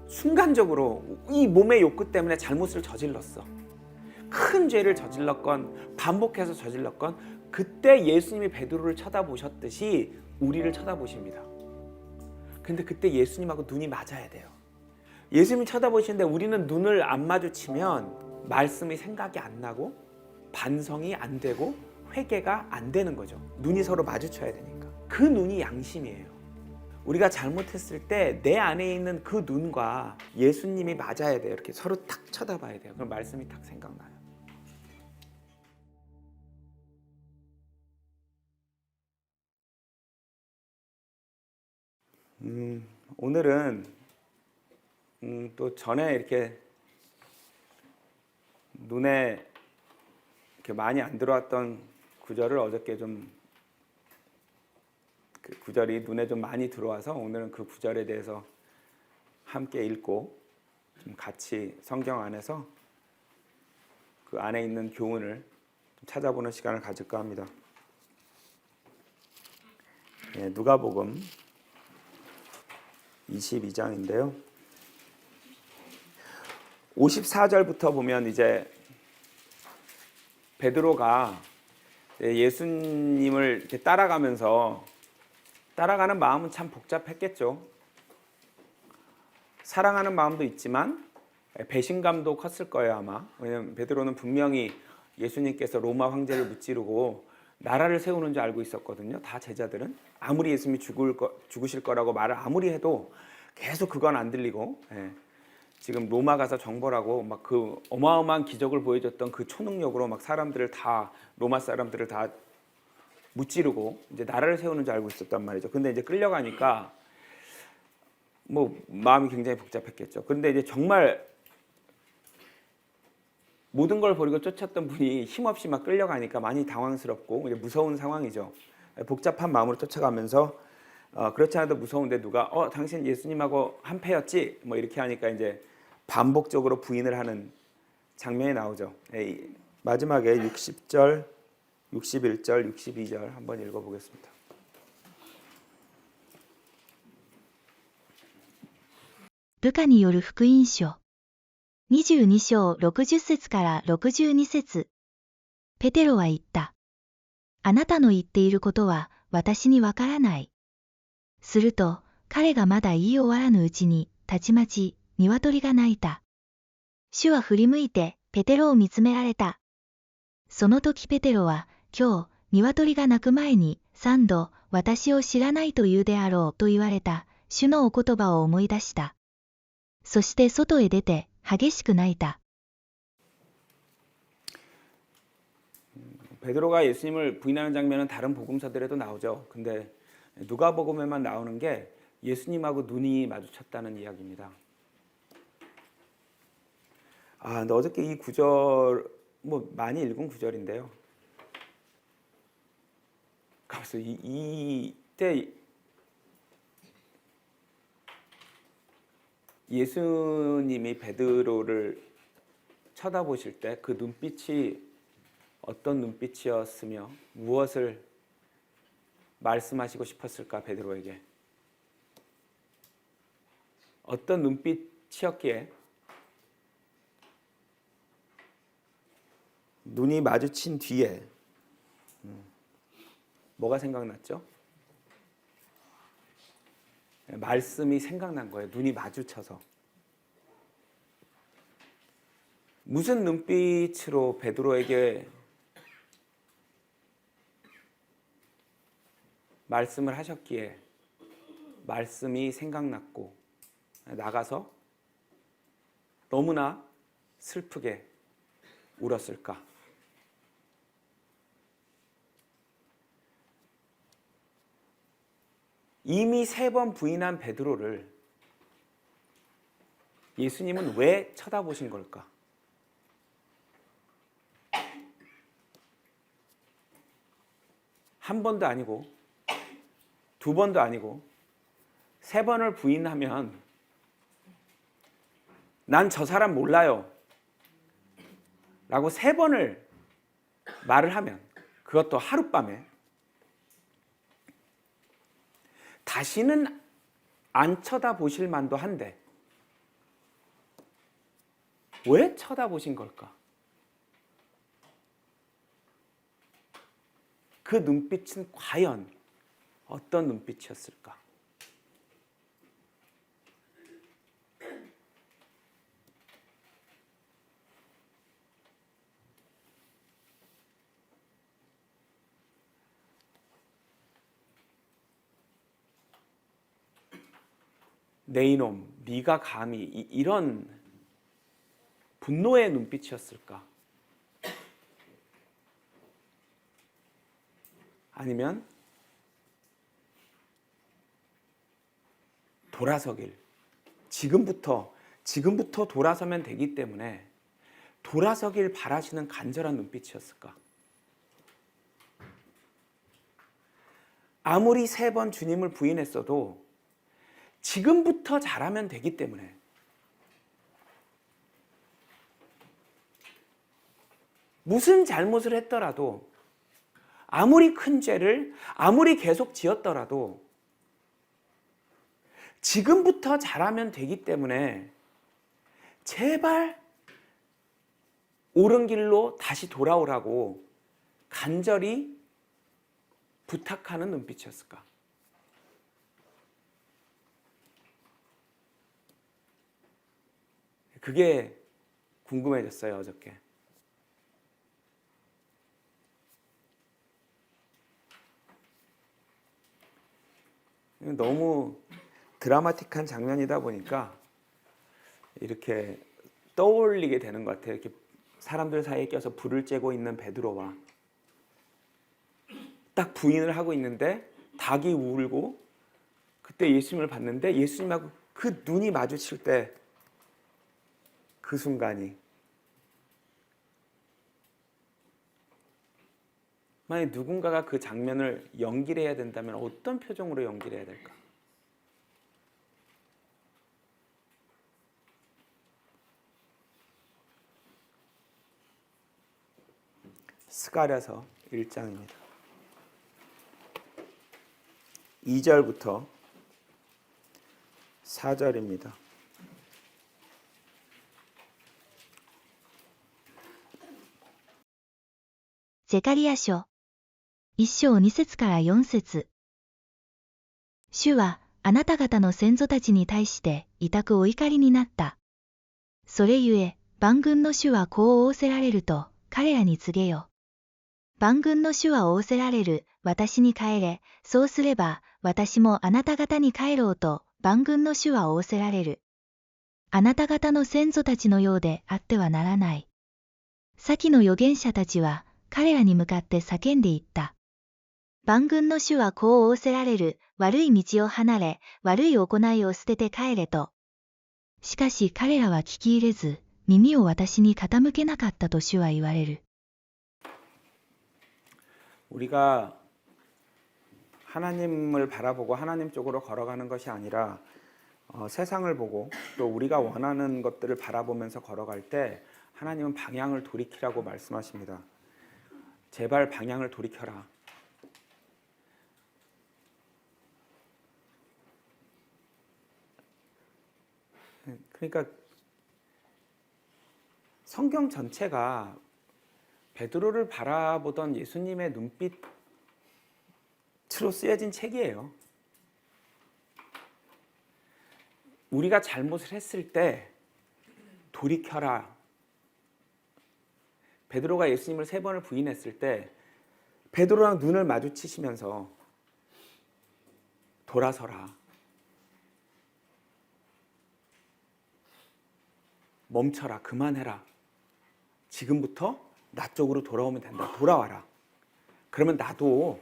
순간적으로 이 몸의 욕구 때문에 잘못을 저질렀어. 큰 죄를 저질렀건 반복해서 저질렀건 그때 예수님이 베드로를 쳐다보셨듯이 우리를 쳐다보십니다. 근데 그때 예수님하고 눈이 맞아야 돼요. 예수님이 쳐다보시는데 우리는 눈을 안 마주치면 말씀이 생각이 안 나고 반성이 안 되고 회개가 안 되는 거죠. 눈이 서로 마주쳐야 되니까. 그 눈이 양심이에요. 우리가 잘못했을 때 내 안에 있는 그 눈과 예수님이 맞아야 돼요. 이렇게 서로 탁 쳐다봐야 돼요. 그럼 말씀이 탁 생각나요. 오늘은 또 전에 이렇게 눈에 이렇게 많이 안 들어왔던 구절을 어저께 좀 그 구절이 눈에 좀 많이 들어와서 오늘은 그 구절에 대해서 함께 읽고 좀 같이 성경 안에서 그 안에 있는 교훈을 좀 찾아보는 시간을 가질까 합니다. 네, 누가복음 22장인데요. 54절부터 보면 이제 베드로가 예수님을 이렇게 따라가는 마음은 참 복잡했겠죠. 사랑하는 마음도 있지만 배신감도 컸을 거예요 아마. 왜냐하면 베드로는 분명히 예수님께서 로마 황제를 무찌르고 나라를 세우는 줄 알고 있었거든요. 다 제자들은 아무리 예수님이 죽으실 거라고 말을 아무리 해도 계속 그건 안 들리고, 지금 로마 가서 정벌하고 막 그 어마어마한 기적을 보여줬던 그 초능력으로 막 로마 사람들을 다 무찌르고 이제 나라를 세우는 줄 알고 있었단 말이죠. 근데 이제 끌려가니까 뭐 마음이 굉장히 복잡했겠죠. 근데 이제 정말 모든 걸 버리고 쫓았던 분이 힘없이 막 끌려가니까 많이 당황스럽고 이제 무서운 상황이죠. 복잡한 마음으로 쫓아가면서 그렇지 않아도 무서운데 누가 당신 예수님하고 한패였지? 뭐 이렇게 하니까 이제 반복적으로 부인을 하는 장면이 나오죠. 마지막에 60절, 61절, 62절 한번 읽어보겠습니다. 루카による福音書22章60節から62節。ペテロは言った。あなたの言っていることは私にわからない。すると彼がまだ言い終わらぬうちにたちまち鶏が鳴いた。主は振り向いてペテロを見つめられた。その時ペテロは今日鶏が鳴く前に3度私を知らないと言うであろうと言われた主のお言葉を思い出した。そして外へ出て激しく泣いた。 베드로가 예수님을 부인하는 장면은 다른 복음서들에도 나오죠. 근데 누가복음에만 나오는 게 예수님하고 눈이 마주쳤다는 이야기입니다. 근데 어저께 이 구절 뭐 많이 읽은 구절인데요. 그래서 이때 예수님이 베드로를 쳐다보실 때 그 눈빛이 어떤 눈빛이었으며 무엇을 말씀하시고 싶었을까? 베드로에게 어떤 눈빛이었기에 눈이 마주친 뒤에 뭐가 생각났죠? 말씀이 생각난 거예요. 눈이 마주쳐서. 무슨 눈빛으로 베드로에게 말씀을 하셨기에 말씀이 생각났고 나가서 너무나 슬프게 울었을까? 이미 3번 부인한 베드로를 예수님은 왜 쳐다보신 걸까? 한 번도 아니고 2번도 아니고 3번을 부인하면 난 저 사람 몰라요 라고 3번을 말을 하면 그것도 하룻밤에 다시는 안 쳐다보실 만도 한데 왜 쳐다보신 걸까? 그 눈빛은 과연 어떤 눈빛이었을까? 내 이놈, 네가 감히 이런 분노의 눈빛이었을까? 아니면 돌아서길, 지금부터 돌아서면 되기 때문에 돌아서길 바라시는 간절한 눈빛이었을까? 아무리 3번 주님을 부인했어도 지금부터 잘하면 되기 때문에 무슨 잘못을 했더라도 아무리 큰 죄를 아무리 계속 지었더라도 지금부터 잘하면 되기 때문에 제발 옳은 길로 다시 돌아오라고 간절히 부탁하는 눈빛이었을까? 그게 궁금해졌어요, 어저께. 너무 드라마틱한 장면이다 보니까 이렇게 떠올리게 되는 것 같아요. 이렇게 사람들 사이에 껴서 불을 쬐고 있는 베드로와 딱 부인을 하고 있는데 닭이 울고 그때 예수님을 봤는데 예수님하고 그 눈이 마주칠 때 그 순간이 만약 누군가가 그 장면을 연기를 해야 된다면 어떤 표정으로 연기를 해야 될까? 스가랴서 1장입니다. 2절부터 4절입니다.ゼカリア書1章2節から4節。主はあなた方の先祖たちに対して痛くお怒りになった。それゆえ万軍の主はこう仰せられると彼らに告げよ。万軍の主は仰せられる、私に帰れ、そうすれば私もあなた方に帰ろうと万軍の主は仰せられる。あなた方の先祖たちのようであってはならない。先の預言者たちは彼らに向かって叫んでいった。万軍の主はこう仰せられる、悪い道を離れ、悪い行いを捨てて帰れと。しかし彼らは聞き入れず、耳を私に傾けなかったと主は言われる。 우리가 하나님을 바라보고 하나님 쪽으로 걸어가는 것이 아니라 세상을 보고 또 우리가 원하는 것들을 바라보면서 걸어갈 때 하나님은 방향을 돌이키라고 말씀하십니다. 제발 방향을 돌이켜라. 그러니까 성경 전체가 베드로를 바라보던 예수님의 눈빛으로 쓰여진 책이에요. 우리가 잘못을 했을 때 돌이켜라. 베드로가 예수님을 3번을 부인했을 때 베드로랑 눈을 마주치시면서 돌아서라. 멈춰라. 그만해라. 지금부터 나 쪽으로 돌아오면 된다. 돌아와라. 그러면 나도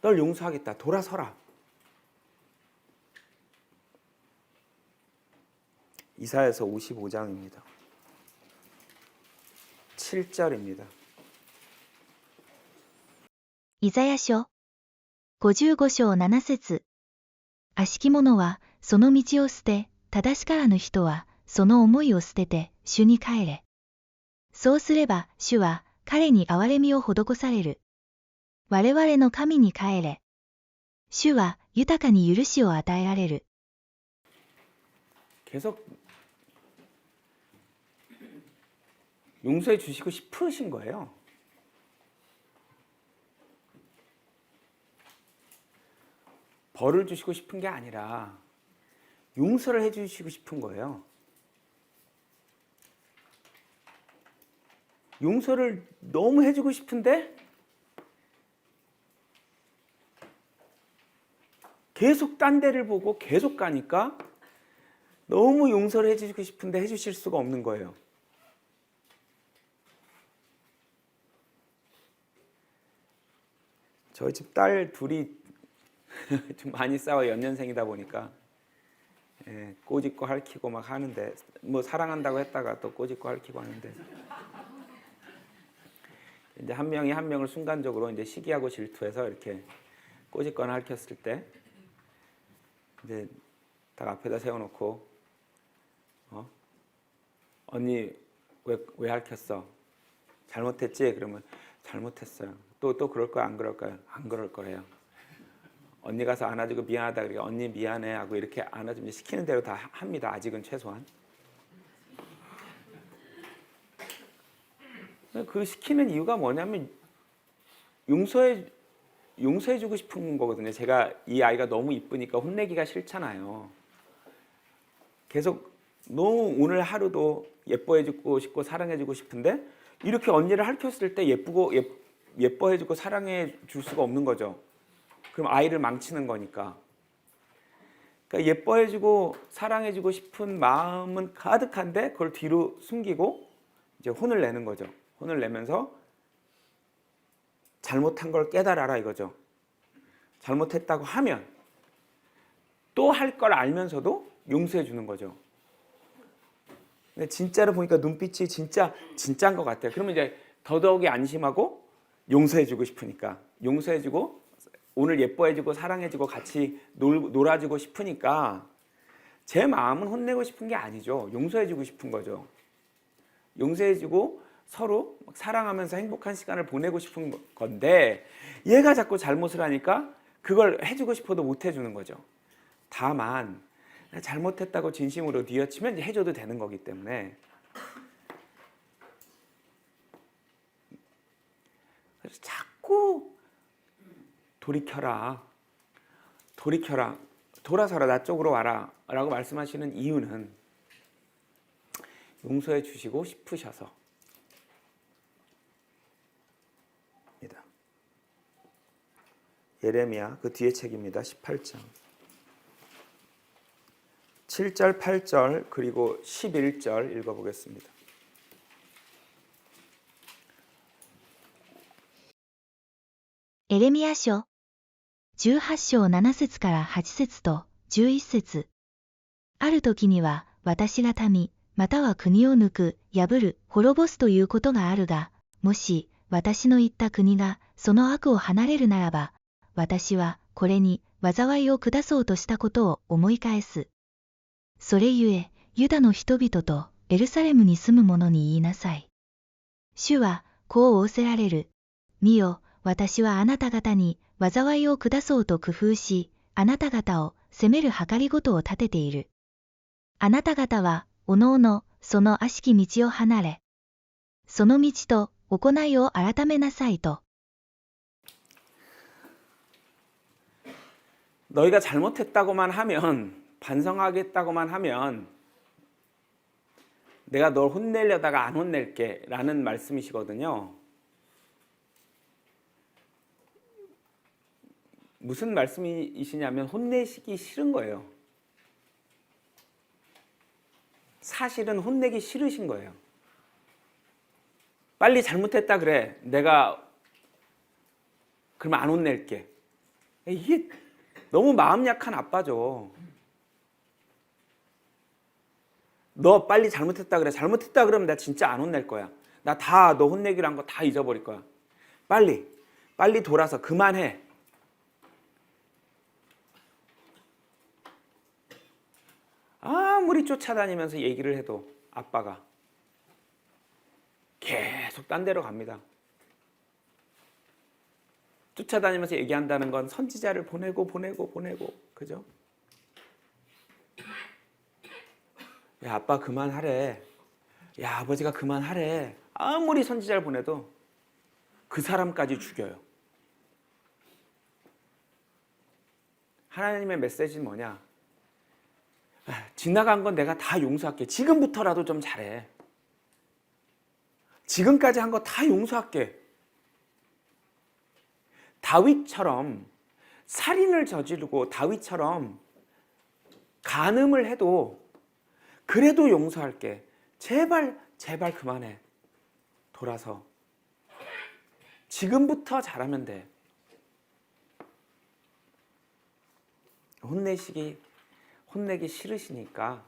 널 용서하겠다. 돌아서라. 이사야서 55장입니다. 7절입니다. イザヤ書55章7節。悪しき者はその道を捨て、正しからぬ人はその思いを捨てて主に帰れ。そうすれば主は彼に憐れみを施される。我々の神に帰れ。主は豊かに許しを与えられる。 계속 용서해 주시고 싶으신 거예요. 벌을 주시고 싶은 게 아니라 용서를 해 주시고 싶은 거예요. 용서를 너무 해주고 싶은데 계속 딴 데를 보고 계속 가니까 너무 용서를 해주시고 싶은데 해주실 수가 없는 거예요. 저희 집 딸 둘이 좀 많이 싸워요. 연년생이다 보니까 꼬집고 핥히고 막 하는데 뭐 사랑한다고 했다가 또 꼬집고 핥히고 하는데 이제 한 명이 한 명을 순간적으로 이제 시기하고 질투해서 이렇게 꼬집거나 핥혔을 때 이제 딱 앞에다 세워놓고 언니 왜 핥혔어? 잘못했지? 그러면 잘못했어요. 또 그럴 거야 안 그럴 거야? 안 그럴 거래요. 언니 가서 안아주고 미안하다 그러니까 언니 미안해 하고 이렇게 안아주면 시키는 대로 다 합니다. 아직은 최소한. 그 시키는 이유가 뭐냐면 용서해주고 싶은 거거든요. 제가 이 아이가 너무 이쁘니까 혼내기가 싫잖아요. 계속 너무 오늘 하루도 예뻐해주고 싶고 사랑해주고 싶은데 이렇게 언니를 핥혔을 때 예뻐해주고 사랑해줄 수가 없는 거죠. 그럼 아이를 망치는 거니까. 그러니까 예뻐해주고 사랑해주고 싶은 마음은 가득한데 그걸 뒤로 숨기고 이제 혼을 내는 거죠. 혼을 내면서 잘못한 걸 깨달아라 이거죠. 잘못했다고 하면 또 할 걸 알면서도 용서해 주는 거죠. 근데 진짜로 보니까 눈빛이 진짜인 것 같아요. 그러면 이제 더더욱이 안심하고 용서해 주고 싶으니까 용서해 주고 오늘 예뻐해 주고 사랑해 주고 같이 놀아 주고 싶으니까 제 마음은 혼내고 싶은 게 아니죠. 용서해 주고 싶은 거죠. 용서해 주고 서로 사랑하면서 행복한 시간을 보내고 싶은 건데 얘가 자꾸 잘못을 하니까 그걸 해주고 싶어도 못 해주는 거죠. 다만 잘못했다고 진심으로 뉘어치면 해줘도 되는 거기 때문에 그래서 자꾸 돌이켜라 돌아서라 나 쪽으로 와라 라고 말씀하시는 이유는 용서해 주시고 싶으셔서 예레미야 그 뒤에 책입니다. 18장 7절 8절 그리고 11절 읽어보겠습니다. 에레미야書18章7節から8節と11節ある時には私が民または国を抜く破る滅ぼすということがあるがもし私の言った国がその悪を離れるならば私はこれに災いを下そうとしたことを思い返す。それゆえ、ユダの人々とエルサレムに住む者に言いなさい。主はこう仰せられる。見よ、私はあなた方に災いを下そうと工夫し、あなた方を責める計りごとを立てている。あなた方は、おのおの、その悪しき道を離れ、その道と行いを改めなさいと。 너희가 잘못했다고만 하면 반성하겠다고만 하면 내가 널 혼내려다가 안 혼낼게 라는 말씀이시거든요. 무슨 말씀이시냐면 혼내시기 싫은 거예요. 사실은 혼내기 싫으신 거예요. 빨리 잘못했다 그래. 내가 그러면 안 혼낼게. 이게 너무 마음 약한 아빠죠. 너 빨리 잘못했다 그래. 잘못했다 그러면 나 진짜 안 혼낼 거야. 나 다 너 혼내기로 한 거 다 잊어버릴 거야. 빨리 돌아서 그만해. 아무리 쫓아다니면서 얘기를 해도 아빠가 계속 딴 데로 갑니다. 쫓아다니면서 얘기한다는 건 선지자를 보내고 그죠? 야 아빠 그만하래. 야 아버지가 그만하래. 아무리 선지자를 보내도 그 사람까지 죽여요. 하나님의 메시지는 뭐냐? 지나간 건 내가 다 용서할게. 지금부터라도 좀 잘해. 지금까지 한 거 다 용서할게. 다윗처럼 살인을 저지르고 다윗처럼 간음을 해도 그래도 용서할게. 제발 제발 그만해. 돌아서 지금부터 잘하면 돼. 혼내기 싫으시니까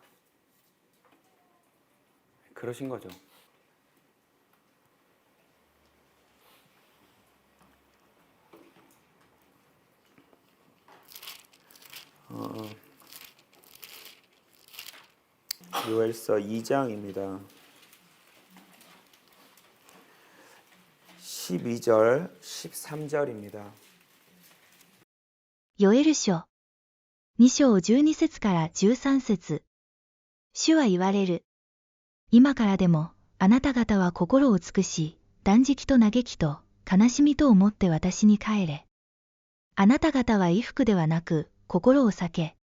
그러신 거죠. 요엘서 2장입니다. 12절, 13절입니다. ヨエル書2章12節から13節。主は言われる。今からでも、あなた方は心を尽くし、断食と嘆きと悲しみと思って私に帰れ。あなた方は衣服ではなく、心を避け。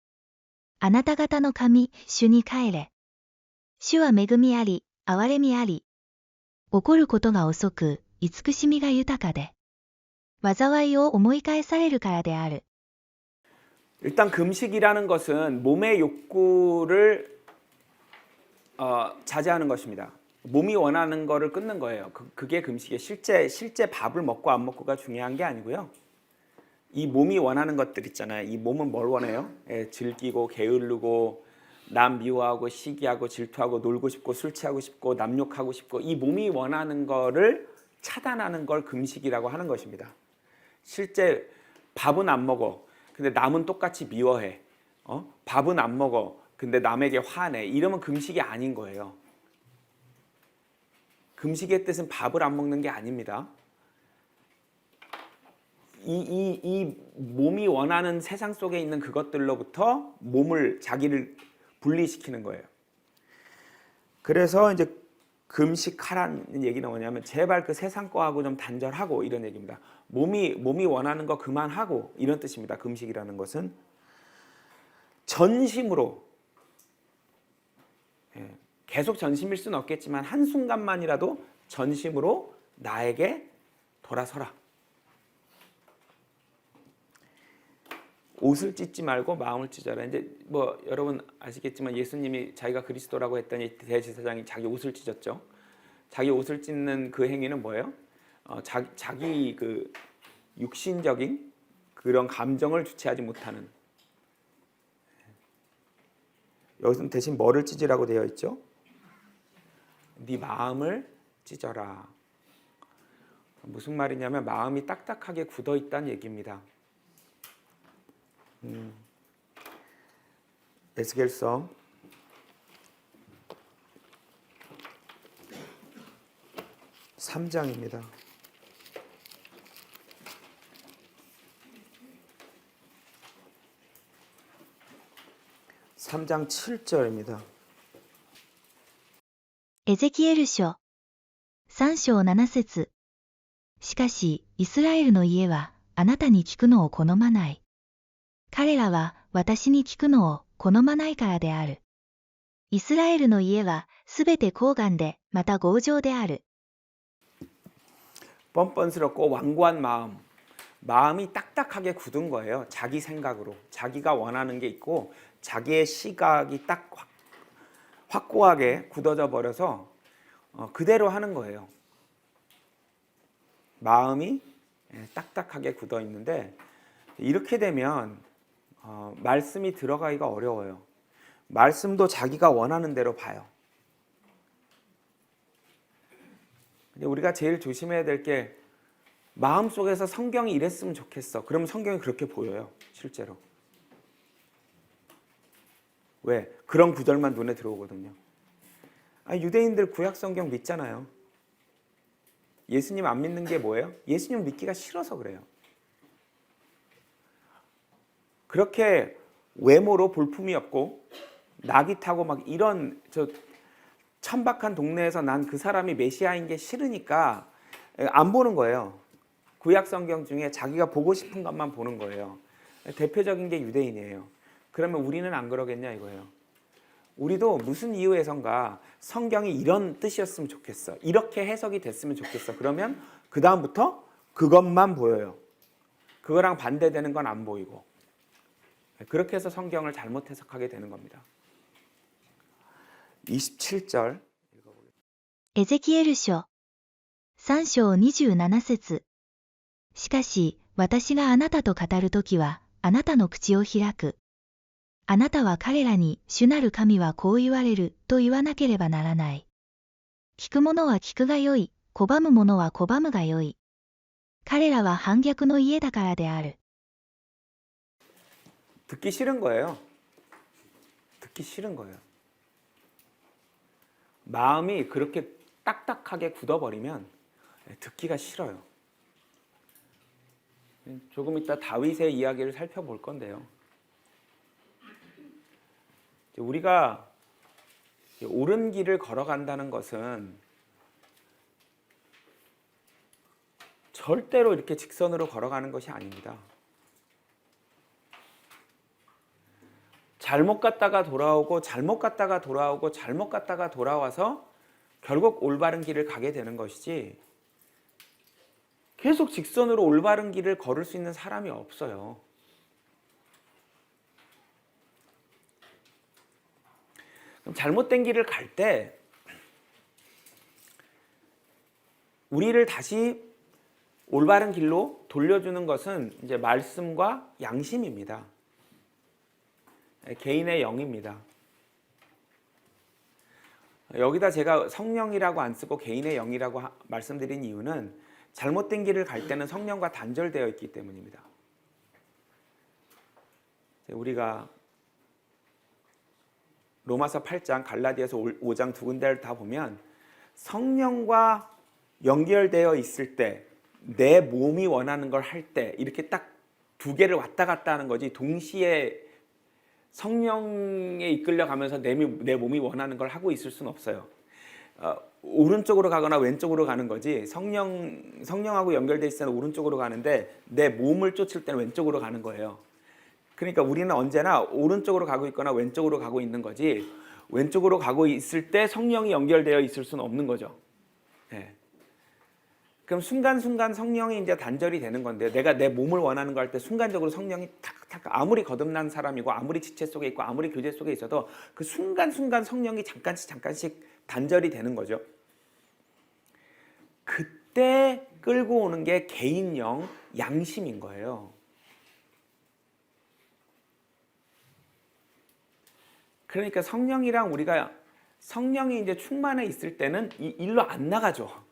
あなた方の神、主に帰れ。主は恵みあり、憐れみあり。怒ることが遅く、慈しみが豊かで。災いを思い返されるからである。 일단 금식이라는 것은 몸의 욕구를 자제하는 것입니다. 몸이 원하는 거를 끊는 거예요. 그게 금식이에요. 실제 밥을 먹고 안 먹고가 중요한 게 아니고요. 이 몸이 원하는 것들 있잖아요. 이 몸은 뭘 원해요? 즐기고 게으르고 남 미워하고 시기하고 질투하고 놀고 싶고 술 취하고 싶고 남욕하고 싶고 이 몸이 원하는 거를 차단하는 걸 금식이라고 하는 것입니다. 실제 밥은 안 먹어. 근데 남은 똑같이 미워해. 밥은 안 먹어. 근데 남에게 화내. 이러면 금식이 아닌 거예요. 금식의 뜻은 밥을 안 먹는 게 아닙니다. 이 몸이 원하는 세상 속에 있는 그것들로부터 자기를 분리시키는 거예요. 그래서 이제 금식하라는 얘기는 뭐냐면 제발 그 세상 거하고 좀 단절하고 이런 얘기입니다. 몸이 원하는 거 그만하고 이런 뜻입니다. 금식이라는 것은 전심으로 계속 전심일 수는 없겠지만 한순간만이라도 전심으로 나에게 돌아서라. 옷을 찢지 말고 마음을 찢어라. 이제 뭐 여러분 아시겠지만 예수님이 자기가 그리스도라고 했더니 대제사장이 자기 옷을 찢었죠. 자기 옷을 찢는 그 행위는 뭐예요? 자기 그 육신적인 그런 감정을 주체하지 못하는. 여기서는 대신 뭐를 찢으라고 되어 있죠? 네 마음을 찢어라. 무슨 말이냐면 마음이 딱딱하게 굳어 있다는 얘기입니다. 에스겔서 3장입니다. 3장 7절입니다. エゼキエル書3章7節。しかし、イスラエルの家はあなたに聞くのを好まない。彼らは私に聞くのを好まないからである。イスラエルの家はすべて厚顔でまた強情である。 뻔뻔스럽고 완고한 마음이 딱딱하게 굳은 거예요. 자기 생각으로 자기가 원하는 게 있고 자기의 시각이 딱 확고하게 굳어져 버려서 그대로 하는 거예요. 마음이 딱딱하게 굳어 있는데 이렇게 되면 말씀이 들어가기가 어려워요. 말씀도 자기가 원하는 대로 봐요. 근데 우리가 제일 조심해야 될 게 마음속에서 성경이 이랬으면 좋겠어. 그러면 성경이 그렇게 보여요. 실제로. 왜? 그런 구절만 눈에 들어오거든요. 유대인들 구약 성경 믿잖아요. 예수님 안 믿는 게 뭐예요? 예수님 믿기가 싫어서 그래요. 그렇게 외모로 볼품이 없고 낙이 타고 막 이런 천박한 동네에서 난 그 사람이 메시아인 게 싫으니까 안 보는 거예요. 구약 성경 중에 자기가 보고 싶은 것만 보는 거예요. 대표적인 게 유대인이에요. 그러면 우리는 안 그러겠냐 이거예요. 우리도 무슨 이유에선가 성경이 이런 뜻이었으면 좋겠어. 이렇게 해석이 됐으면 좋겠어. 그러면 그 다음부터 그것만 보여요. 그거랑 반대되는 건 안 보이고. 그렇게 해서 성경을 잘못 해석하게 되는 겁니다. 27절 エゼキエル書3章27節しかし、私があなたと語るときは、あなたの口を開く。あなたは彼らに、主なる神はこう言われる、と言わなければならない。聞く者は聞くがよい、拒む者は拒むがよい。彼らは反逆の家だからである。 듣기 싫은 거예요. 듣기 싫은 거예요. 마음이 그렇게 딱딱하게 굳어버리면 듣기가 싫어요. 조금 이따 다윗의 이야기를 살펴볼 건데요. 우리가 옳은 길을 걸어간다는 것은 절대로 이렇게 직선으로 걸어가는 것이 아닙니다. 잘못 갔다가 돌아오고 잘못 갔다가 돌아오고 잘못 갔다가 돌아와서 결국 올바른 길을 가게 되는 것이지 계속 직선으로 올바른 길을 걸을 수 있는 사람이 없어요. 그럼 잘못된 길을 갈 때 우리를 다시 올바른 길로 돌려주는 것은 이제 말씀과 양심입니다. 개인의 영입니다. 여기다 제가 성령이라고 안 쓰고 개인의 영이라고 말씀드린 이유는 잘못된 길을 갈 때는 성령과 단절되어 있기 때문입니다. 우리가 로마서 8장, 갈라디아서 5장 두 군데를 다 보면 성령과 연결되어 있을 때, 내 몸이 원하는 걸 할 때 이렇게 딱 두 개를 왔다 갔다 하는 거지 동시에 성령에 이끌려가면서 내 몸이 원하는 걸 하고 있을 수는 없어요. 오른쪽으로 가거나 왼쪽으로 가는 거지 성령하고 연결돼 있을 때는 오른쪽으로 가는데 내 몸을 쫓을 때는 왼쪽으로 가는 거예요. 그러니까 우리는 언제나 오른쪽으로 가고 있거나 왼쪽으로 가고 있는 거지 왼쪽으로 가고 있을 때 성령이 연결되어 있을 수는 없는 거죠. 네. 그럼 순간순간 성령이 이제 단절이 되는 건데 내가 내 몸을 원하는 거 할 때 순간적으로 성령이 탁탁 아무리 거듭난 사람이고 아무리 지체 속에 있고 아무리 교제 속에 있어도 그 순간순간 성령이 잠깐씩 단절이 되는 거죠. 그때 끌고 오는 게 개인영, 양심인 거예요. 그러니까 성령이랑 우리가 성령이 이제 충만해 있을 때는 이 일로 안 나가죠.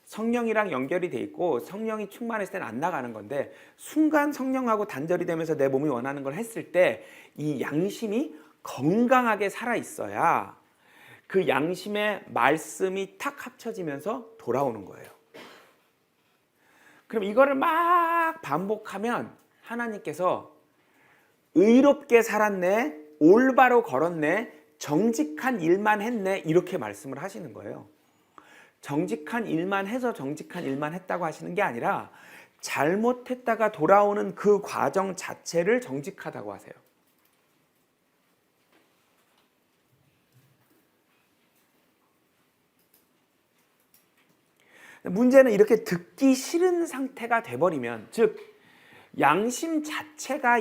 성령이랑 연결이 돼 있고 성령이 충만했을 때는 안 나가는 건데 순간 성령하고 단절이 되면서 내 몸이 원하는 걸 했을 때 이 양심이 건강하게 살아 있어야 그 양심의 말씀이 탁 합쳐지면서 돌아오는 거예요. 그럼 이거를 막 반복하면 하나님께서 의롭게 살았네, 올바로 걸었네, 정직한 일만 했네 이렇게 말씀을 하시는 거예요. 정직한 일만 해서 정직한 일만 했다고 하시는 게 아니라 잘못했다가 돌아오는 그 과정 자체를 정직하다고 하세요. 문제는 이렇게 듣기 싫은 상태가 돼버리면, 즉 양심 자체가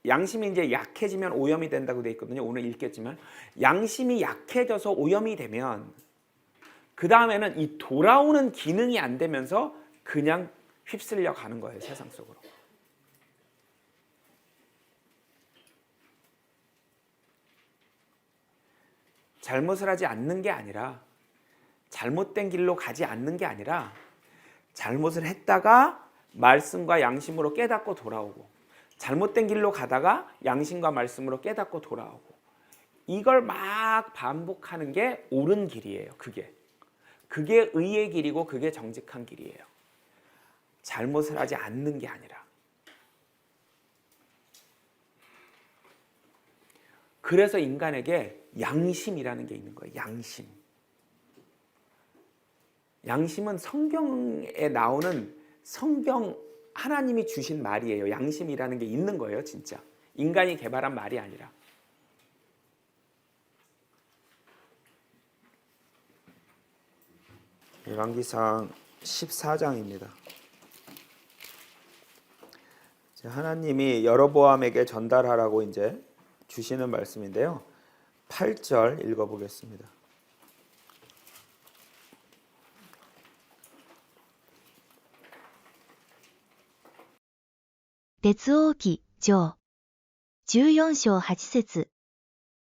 양심이 이제 약해지면 오염이 된다고 돼 있거든요. 오늘 읽겠지만 양심이 약해져서 오염이 되면 그 다음에는 이 돌아오는 기능이 안 되면서 그냥 휩쓸려 가는 거예요. 세상 속으로. 잘못을 하지 않는 게 아니라 잘못된 길로 가지 않는 게 아니라 잘못을 했다가 말씀과 양심으로 깨닫고 돌아오고 잘못된 길로 가다가 양심과 말씀으로 깨닫고 돌아오고 이걸 막 반복하는 게 옳은 길이에요. 그게 의의 길이고 그게 정직한 길이에요. 잘못을 하지 않는 게 아니라. 그래서 인간에게 양심이라는 게 있는 거예요. 양심. 양심은 성경에 나오는 성경 하나님이 주신 말이에요. 양심이라는 게 있는 거예요, 진짜. 인간이 개발한 말이 아니라. 열왕기상 14장입니다. 하나님이 여로보암에게 전달하라고 이제 주시는 말씀인데요. 8절 읽어보겠습니다.列王記上14章8節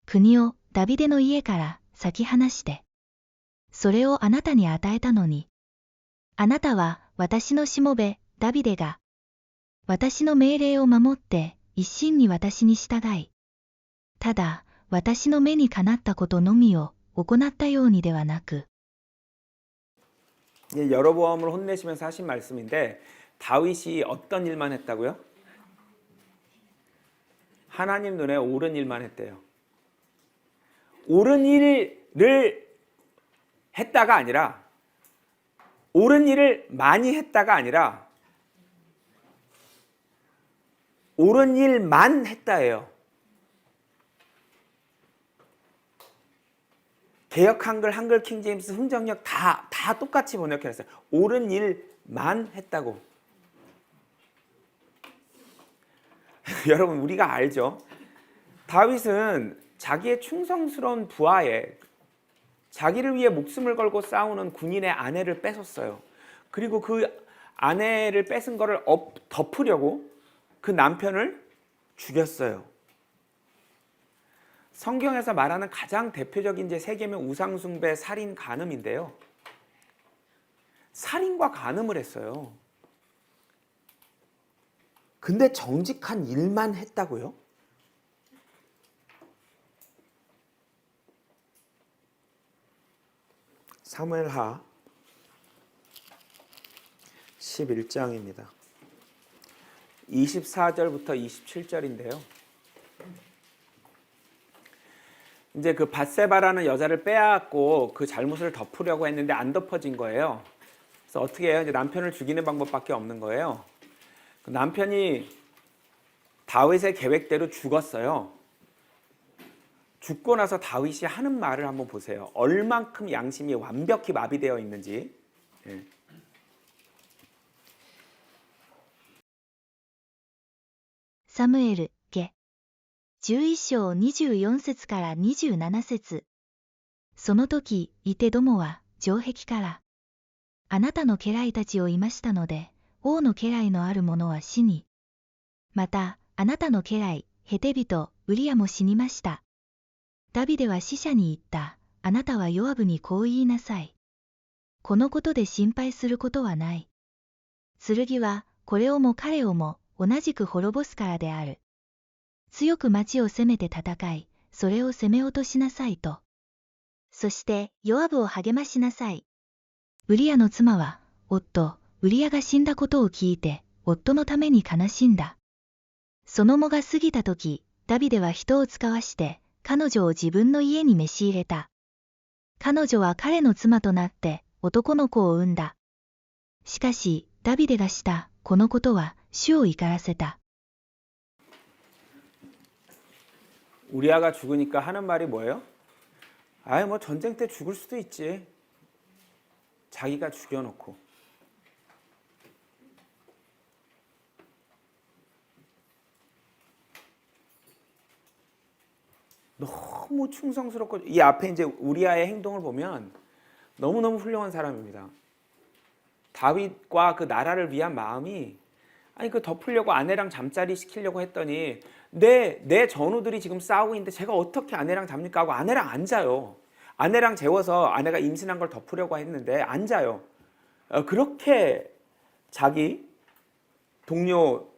国をダビデの家から裂き離して、それをあなたに与えたのに、あなたは私のしもべダビデが、私の命令を守って一心に私に従い、ただ私の目にかなったことのみを行ったようにではなく、여로보암을 혼내시면서 하신 말씀인데 다윗이 어떤 일만 했다고요? 하나님 눈에 옳은 일만 했대요. 옳은 일을 했다가 아니라 옳은 일을 많이 했다가 아니라 옳은 일만 했다예요. 개역 한글, 한글 킹제임스, 흥정역 다 똑같이 번역했어요. 옳은 일만 했다고. 여러분 우리가 알죠? 다윗은 자기의 충성스러운 부하에 자기를 위해 목숨을 걸고 싸우는 군인의 아내를 뺏었어요. 그리고 그 아내를 뺏은 거를 덮으려고 그 남편을 죽였어요. 성경에서 말하는 가장 대표적인 이제 세계명 우상숭배, 살인, 간음인데요. 살인과 간음을 했어요. 근데 정직한 일만 했다고요? 사무엘하 11장입니다. 24절부터 27절인데요. 이제 그 밧세바라는 여자를 빼앗고 그 잘못을 덮으려고 했는데 안 덮어진 거예요. 그래서 어떻게 해요? 이제 남편을 죽이는 방법밖에 없는 거예요. 그 남편이 다윗의 계획대로 죽었어요. 죽고 나서 다윗이 하는 말을 한번 보세요. 얼만큼 양심이 완벽히 마비되어 있는지. 예. サムエル下11章24節から27節その時イテどもは城壁からあなたの家来たちをいましたので王の家来のある者は死にまたあなたの家来ヘテ人ウリアも死にました。ダビデは使者に言った。あなたはヨアブにこう言いなさい。このことで心配することはない。剣はこれをも彼をも同じく滅ぼすからである。強く町を攻めて戦い、それを攻め落としなさいと。そしてヨアブを励ましなさい。ウリアの妻は、夫、ウリアが死んだことを聞いて、夫のために悲しんだ。その後が過ぎたとき、ダビデは人を使わして、彼女を自分の家に召し入れた。彼女は彼の妻となって男の子を産んだ。しかし、ダビデがしたこのことは主を怒らせた。 우리아가 죽으니까 하는 말이 뭐예요? 아이 뭐 전쟁 때 죽을 수도 있지. 자기가 죽여놓고. 너무 충성스럽고 이 앞에 이제 우리아의 행동을 보면 너무너무 훌륭한 사람입니다. 다윗과 그 나라를 위한 마음이 아니 그 덮으려고 아내랑 잠자리 시키려고 했더니 내 전우들이 지금 싸우고 있는데 제가 어떻게 아내랑 잡니까 하고 아내랑 안 자요. 아내랑 재워서 아내가 임신한 걸 덮으려고 했는데 안 자요. 그렇게 자기 동료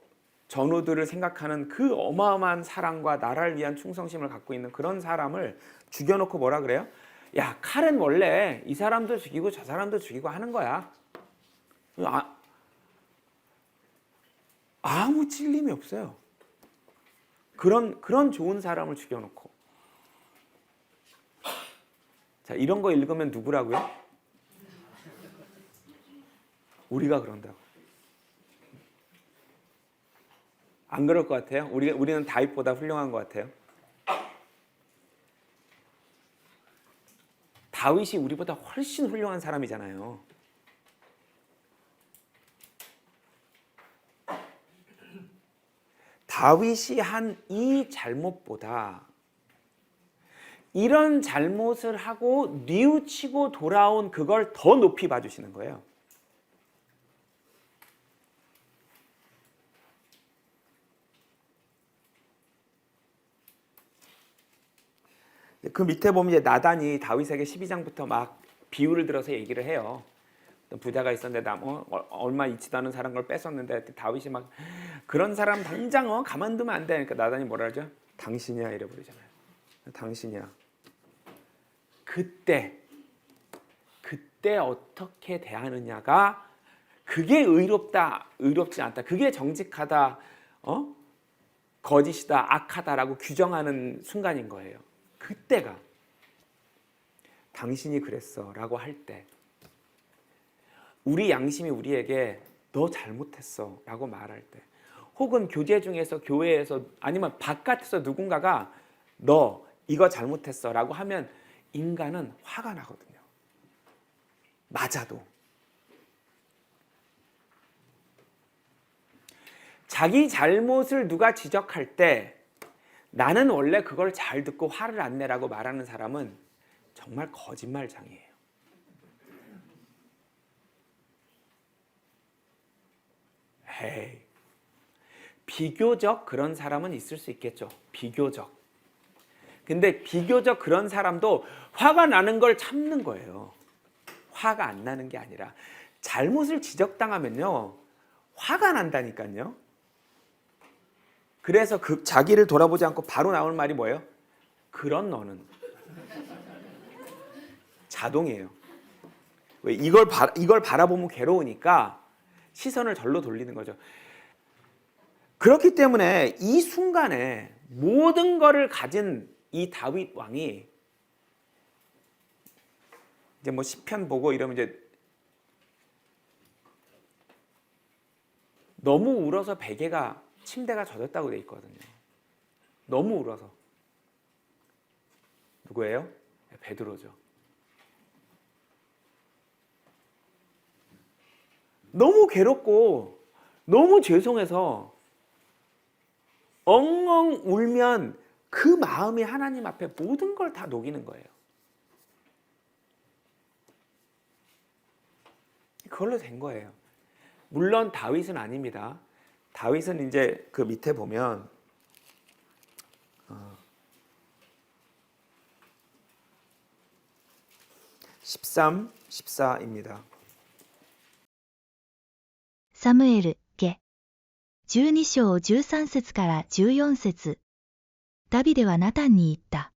전우들을 생각하는 그 어마어마한 사랑과 나라를 위한 충성심을 갖고 있는 그런 사람을 죽여놓고 뭐라 그래요? 야, 칼은 원래 이 사람도 죽이고 저 사람도 죽이고 하는 거야. 아무 찔림이 없어요. 그런 좋은 사람을 죽여놓고 자, 이런 거 읽으면 누구라고요? 우리가 그런다고. 안 그럴 것 같아요? 우리는 다윗보다 훌륭한 것 같아요. 다윗이 우리보다 훨씬 훌륭한 사람이잖아요. 다윗이 한 이 잘못보다 이런 잘못을 하고 뉘우치고 돌아온 그걸 더 높이 봐주시는 거예요. 그 밑에 보면 이제 나단이 다윗에게 12장부터 막 비유를 들어서 얘기를 해요. 부자가 있었는데 얼마 있지도 않은 사람 걸 뺏었는데 다윗이 막 그런 사람 당장 가만두면 안 돼. 그러니까 나단이 뭐라 하죠? 당신이야 이래 버리잖아요. 당신이야. 그때 어떻게 대하느냐가 그게 의롭지 않다. 그게 정직하다, 거짓이다, 악하다라고 규정하는 순간인 거예요. 그때가 당신이 그랬어라고 할 때, 우리 양심이 우리에게 너 잘못했어라고 말할 때, 혹은 교제 중에서 교회에서 아니면 바깥에서 누군가가 너 이거 잘못했어라고 하면 인간은 화가 나거든요. 맞아도. 자기 잘못을 누가 지적할 때 나는 원래 그걸 잘 듣고 화를 안 내라고 말하는 사람은 정말 거짓말장이에요. 에이, 비교적 그런 사람은 있을 수 있겠죠. 비교적. 근데 비교적 그런 사람도 화가 나는 걸 참는 거예요. 화가 안 나는 게 아니라 잘못을 지적당하면요 화가 난다니까요. 그래서 자기를 돌아보지 않고 바로 나오는 말이 뭐예요? 그런 너는. 자동이에요. 왜? 이걸 바라보면 괴로우니까 시선을 절로 돌리는 거죠. 그렇기 때문에 이 순간에 모든 것을 가진 이 다윗 왕이 이제 뭐 시편 보고 이러면 이제 너무 울어서 베개가 침대가 젖었다고 돼 있거든요. 너무 울어서. 누구예요? 베드로죠. 너무 괴롭고 너무 죄송해서 엉엉 울면 그 마음이 하나님 앞에 모든 걸 다 녹이는 거예요. 그걸로 된 거예요. 물론 다윗은 아닙니다. 다윗은 이제 그 밑에 보면 13, 14입니다. サムエル下12章13節から14節。ダビデはナタンに言った。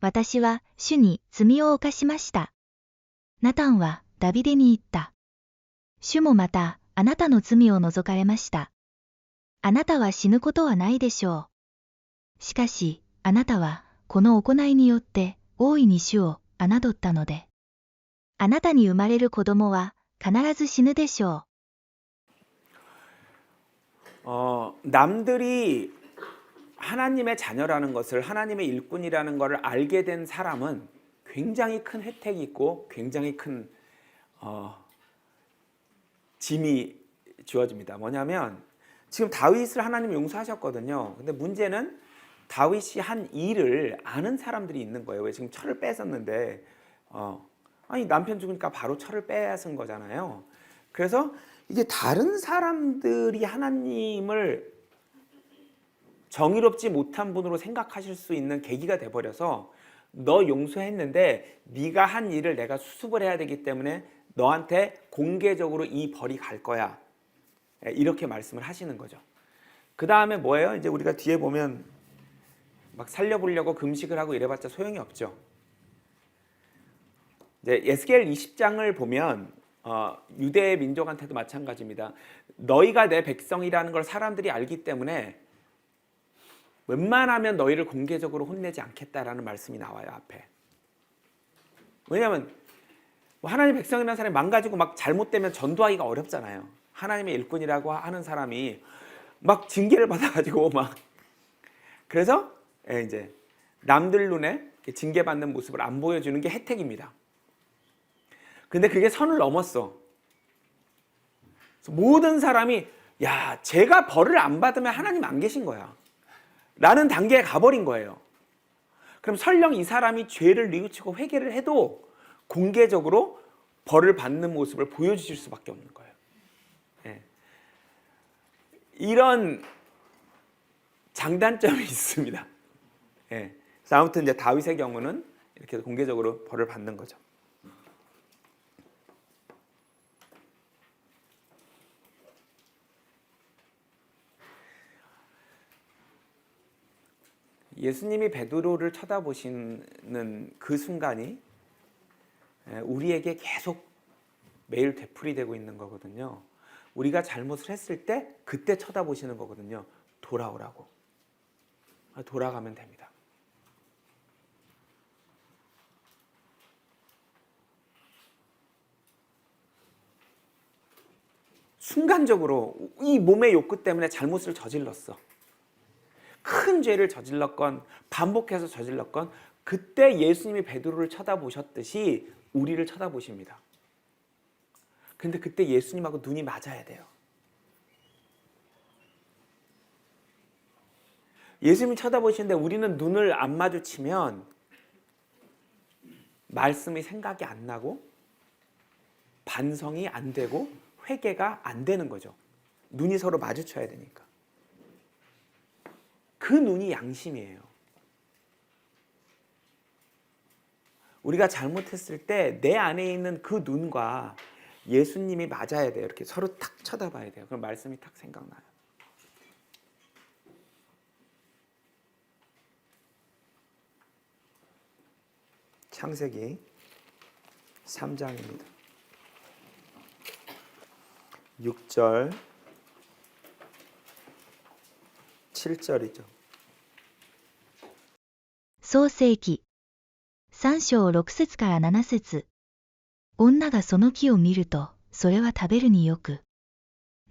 私は主に罪を犯しました。ナタンはダビデに言った。主もまたあなたの罪を除かれました。あなたは死ぬことはないでしょう。しかし、あなたはこの行いによって大いに主を侮ったので、あなたに生まれる子供は必ず死ぬでしょう。 남들이 하나님의 자녀라는 것을, 하나님의 일꾼이라는 것을 알게 된 사람은 굉장히 큰 혜택이 있고 굉장히 큰 짐이 주어집니다. 뭐냐면 지금 다윗을 하나님이 용서하셨거든요. 근데 문제는 다윗이 한 일을 아는 사람들이 있는 거예요. 왜? 지금 철을 뺏었는데 아니 남편 죽으니까 바로 철을 빼앗은 거잖아요. 그래서 이게 다른 사람들이 하나님을 정의롭지 못한 분으로 생각하실 수 있는 계기가 돼버려서 너 용서했는데 네가 한 일을 내가 수습을 해야 되기 때문에 너한테 공개적으로 이 벌이 갈 거야. 이렇게 말씀을 하시는 거죠. 그 다음에 뭐예요? 이제 우리가 뒤에 보면 막 살려보려고 금식을 하고 이래봤자 소용이 없죠. 이제 에스겔 20장을 보면 유대 민족한테도 마찬가지입니다. 너희가 내 백성이라는 걸 사람들이 알기 때문에 웬만하면 너희를 공개적으로 혼내지 않겠다라는 말씀이 나와요. 앞에. 왜냐하면 뭐 하나님 백성이라는 사람이 망가지고 막 잘못되면 전도하기가 어렵잖아요. 하나님의 일꾼이라고 하는 사람이 막 징계를 받아가지고 막 그래서 이제 남들 눈에 징계받는 모습을 안 보여주는 게 혜택입니다. 근데 그게 선을 넘었어. 모든 사람이 야, 제가 벌을 안 받으면 하나님 안 계신 거야 라는 단계에 가버린 거예요. 그럼 설령 이 사람이 죄를 뉘우치고 회개를 해도 공개적으로 벌을 받는 모습을 보여주실 수밖에 없는 거예요. 예. 이런 장단점이 있습니다. 예. 그래서 아무튼 이제 다윗의 경우는 이렇게 공개적으로 벌을 받는 거죠. 예수님이 베드로를 쳐다보시는 그 순간이 우리에게 계속 매일 되풀이되고 있는 거거든요. 우리가 잘못을 했을 때 그때 쳐다보시는 거거든요. 돌아오라고. 돌아가면 됩니다. 순간적으로 이 몸의 욕구 때문에 잘못을 저질렀어. 큰 죄를 저질렀건 반복해서 저질렀건 그때 예수님이 베드로를 쳐다보셨듯이 우리를 쳐다보십니다. 근데 그때 예수님하고 눈이 맞아야 돼요. 예수님이 쳐다보시는데 우리는 눈을 안 마주치면 말씀이 생각이 안 나고 반성이 안 되고 회개가 안 되는 거죠. 눈이 서로 마주쳐야 되니까. 그 눈이 양심이에요. 우리가 잘못했을 때 내 안에 있는 그 눈과 예수님이 맞아야 돼요. 이렇게 서로 탁 쳐다봐야 돼요. 그럼 말씀이 탁 생각나요. 창세기 3장입니다. 6절 7절이죠. 創世記3章6節から7節。女がその木を見ると、それは食べるによく、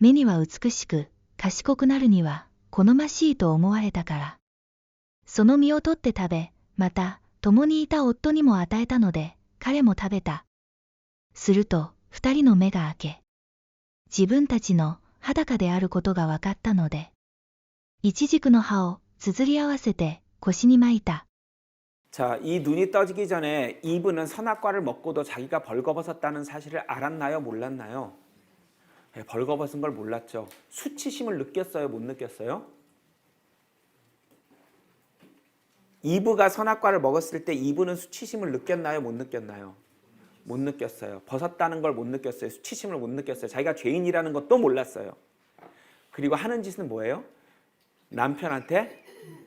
目には美しく、賢くなるには好ましいと思われたから。その実を取って食べ、また、共にいた夫にも与えたので、彼も食べた。すると、二人の目が開け、自分たちの裸であることが分かったので、イチジクの葉を綴り合わせて腰に巻いた。 자, 이 눈이 떠지기 전에 이브는 선악과를 먹고도 자기가 벌거벗었다는 사실을 알았나요? 몰랐나요? 네, 벌거벗은 걸 몰랐죠. 수치심을 느꼈어요? 못 느꼈어요? 이브가 선악과를 먹었을 때 이브는 수치심을 느꼈나요? 못 느꼈나요? 못 느꼈어요. 벗었다는 걸 못 느꼈어요. 수치심을 못 느꼈어요. 자기가 죄인이라는 것도 몰랐어요. 그리고 하는 짓은 뭐예요? 남편한테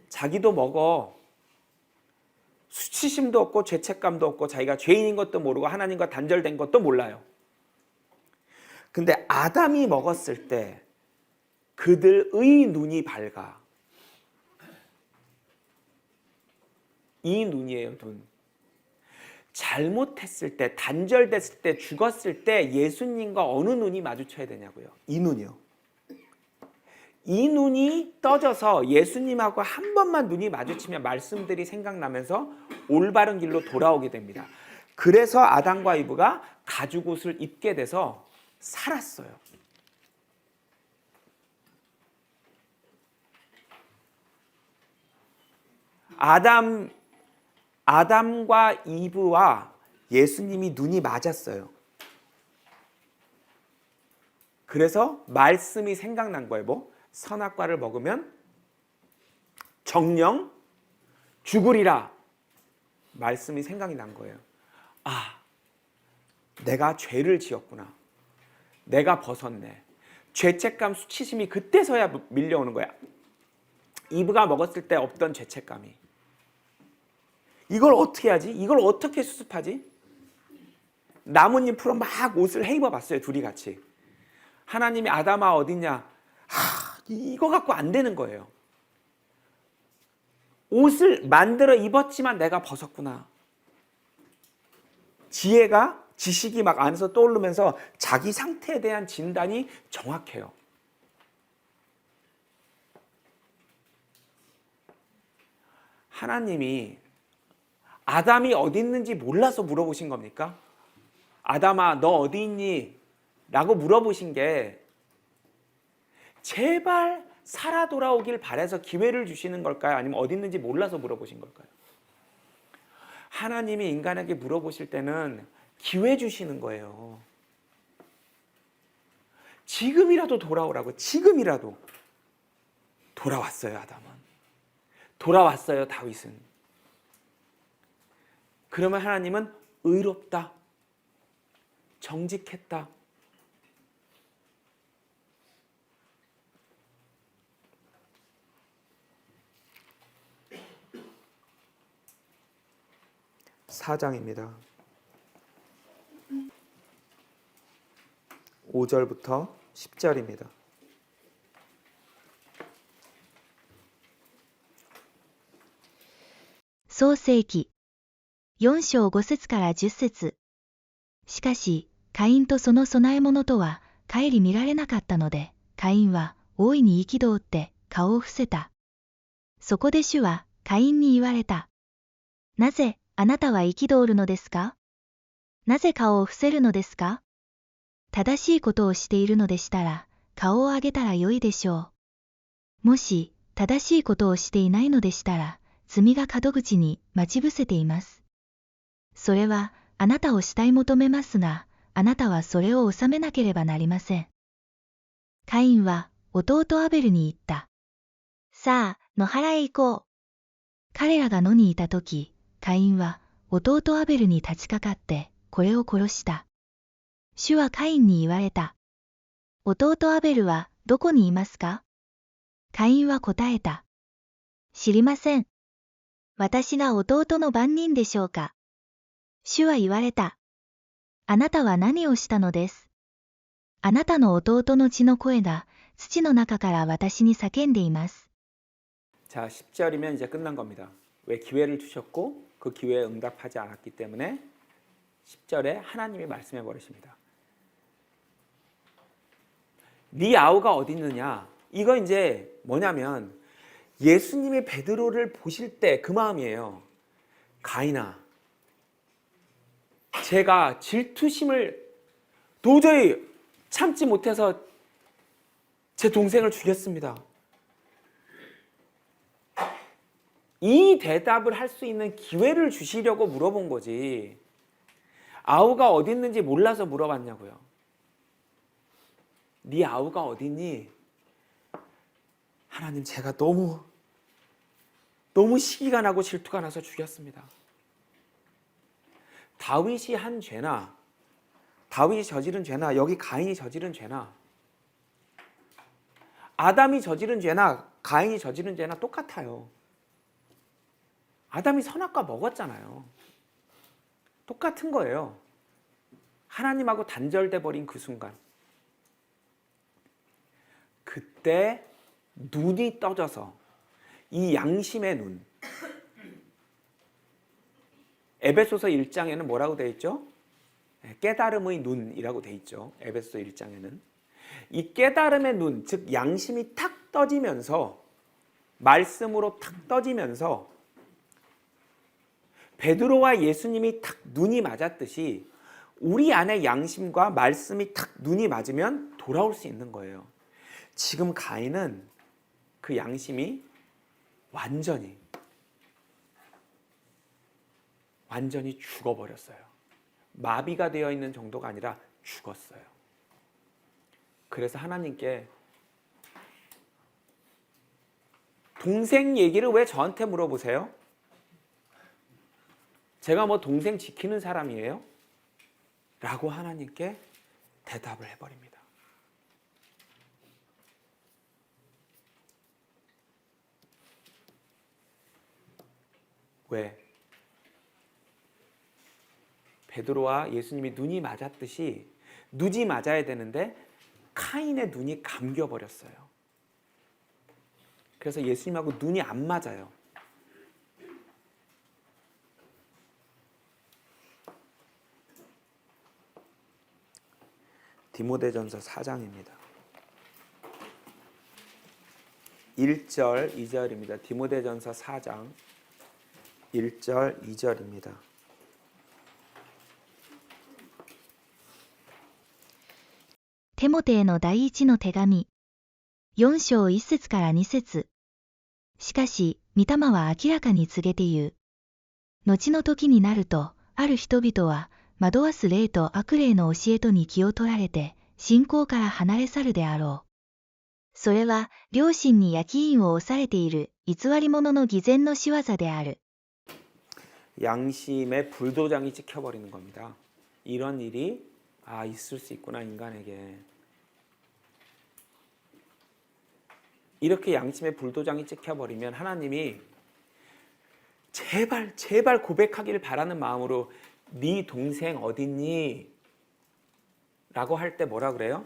자기도 먹어. 수치심도 없고 죄책감도 없고 자기가 죄인인 것도 모르고 하나님과 단절된 것도 몰라요. 근데 아담이 먹었을 때 그들의 눈이 밝아. 이 눈이에요, 눈. 잘못했을 때, 단절됐을 때, 죽었을 때 예수님과 어느 눈이 마주쳐야 되냐고요. 이 눈이요. 이 눈이 떠져서 예수님하고 한 번만 눈이 마주치면 말씀들이 생각나면서 올바른 길로 돌아오게 됩니다. 그래서 아담과 이브가 가죽옷을 입게 돼서 살았어요. 아담과 이브와 예수님이 눈이 맞았어요. 그래서 말씀이 생각난 거예요. 뭐? 선악과를 먹으면 정령 죽으리라. 말씀이 생각이 난 거예요. 아, 내가 죄를 지었구나. 내가 벗었네. 죄책감, 수치심이 그때서야 밀려오는 거야. 이브가 먹었을 때 없던 죄책감이. 이걸 어떻게 하지? 이걸 어떻게 수습하지? 나뭇잎 풀어 막 옷을 해 입어봤어요. 둘이 같이. 하나님이 아담아 어딨냐? 이거 갖고 안 되는 거예요. 옷을 만들어 입었지만 내가 벗었구나. 지식이 막 안에서 떠오르면서 자기 상태에 대한 진단이 정확해요. 하나님이 아담이 어디 있는지 몰라서 물어보신 겁니까? 아담아, 너 어디 있니? 라고 물어보신 게 제발 살아 돌아오길 바라서 기회를 주시는 걸까요? 아니면 어디 있는지 몰라서 물어보신 걸까요? 하나님이 인간에게 물어보실 때는 기회 주시는 거예요. 지금이라도 돌아오라고. 지금이라도. 돌아왔어요, 아담은. 돌아왔어요, 다윗은. 그러면 하나님은 의롭다, 정직했다. (4장입니다) 5절부터 10절입니다.創世記4章5節から10節。しかし、カインとその供え物とは顧みられなかったので、カインは大いに憤って顔を伏せた。そこで主はカインに言われた。なぜあなたは憤るのですか？なぜ顔を伏せるのですか？正しいことをしているのでしたら、顔を上げたらよいでしょう。もし、正しいことをしていないのでしたら、罪が門口に待ち伏せています。それは、あなたを慕い求めますが、あなたはそれを収めなければなりません。カインは、弟アベルに言った。さあ、野原へ行こう。彼らが野にいたとき、カインは、弟アベルに立ちかかって、これを殺した。主はカインに言われた。弟アベルはどこにいますか？カインは答えた。知りません。私が弟の番人でしょうか？主は言われた。あなたは何をしたのです？あなたの弟の血の声が土の中から私に叫んでいます。 자, 10절이면 이제 끝난 겁니다. 왜 기회를 주셨고 그 기회에 응답하지 않았기 때문에 10절에 하나님이 말씀해 버리십니다. 네 아우가 어디 있느냐? 이거 이제 뭐냐면 예수님이 베드로를 보실 때 그 마음이에요. 가인아, 제가 질투심을 도저히 참지 못해서 제 동생을 죽였습니다. 이 대답을 할 수 있는 기회를 주시려고 물어본 거지. 아우가 어디 있는지 몰라서 물어봤냐고요. 네 아우가 어디 있니? 하나님, 제가 너무 시기가 나고 질투가 나서 죽였습니다. 다윗이 한 죄나 다윗이 저지른 죄나 여기 가인이 저지른 죄나 아담이 저지른 죄나 가인이 저지른 죄나 똑같아요. 아담이 선악과 먹었잖아요. 똑같은 거예요. 하나님하고 단절돼 버린 그 순간, 그때 눈이 떠져서 이 양심의 눈, 에베소서 1장에는 뭐라고 되어 있죠? 깨달음의 눈이라고 되어 있죠. 에베소서 1장에는 이 깨달음의 눈, 즉 양심이 탁 떠지면서, 말씀으로 탁 떠지면서 베드로와 예수님이 탁 눈이 맞았듯이 우리 안에 양심과 말씀이 탁 눈이 맞으면 돌아올 수 있는 거예요. 지금 가인은 그 양심이 완전히 죽어버렸어요. 마비가 되어 있는 정도가 아니라 죽었어요. 그래서 하나님께 동생 얘기를 왜 저한테 물어보세요? 제가 뭐 동생 지키는 사람이에요? 라고 하나님께 대답을 해버립니다. 왜? 베드로와 예수님이 눈이 맞았듯이 눈이 맞아야 되는데 카인의 눈이 감겨버렸어요. 그래서 예수님하고 눈이 안 맞아요. 디모데전서 4장입니다. 1절, 2절입니다. 디모데전서 4장 1절, 2절입니다. テモテへの第一の手紙、4章1節から2節。しかし、御霊は明らかに告げて言う。後の時になると、ある人々は、惑わす霊と悪霊の教えとに気を取られて、信仰から離れ去るであろう。それは、良心に焼き印を押されている、偽り者の偽善の仕業である。 양심에 불도장이 찍혀버리는 겁니다. 이런 일이 있을 수 있구나, 인간에게. 이렇게 양심에 불도장이 찍혀버리면 하나님이 제발 고백하기를 바라는 마음으로 네 동생 어딨니? 라고 할 때 뭐라 그래요?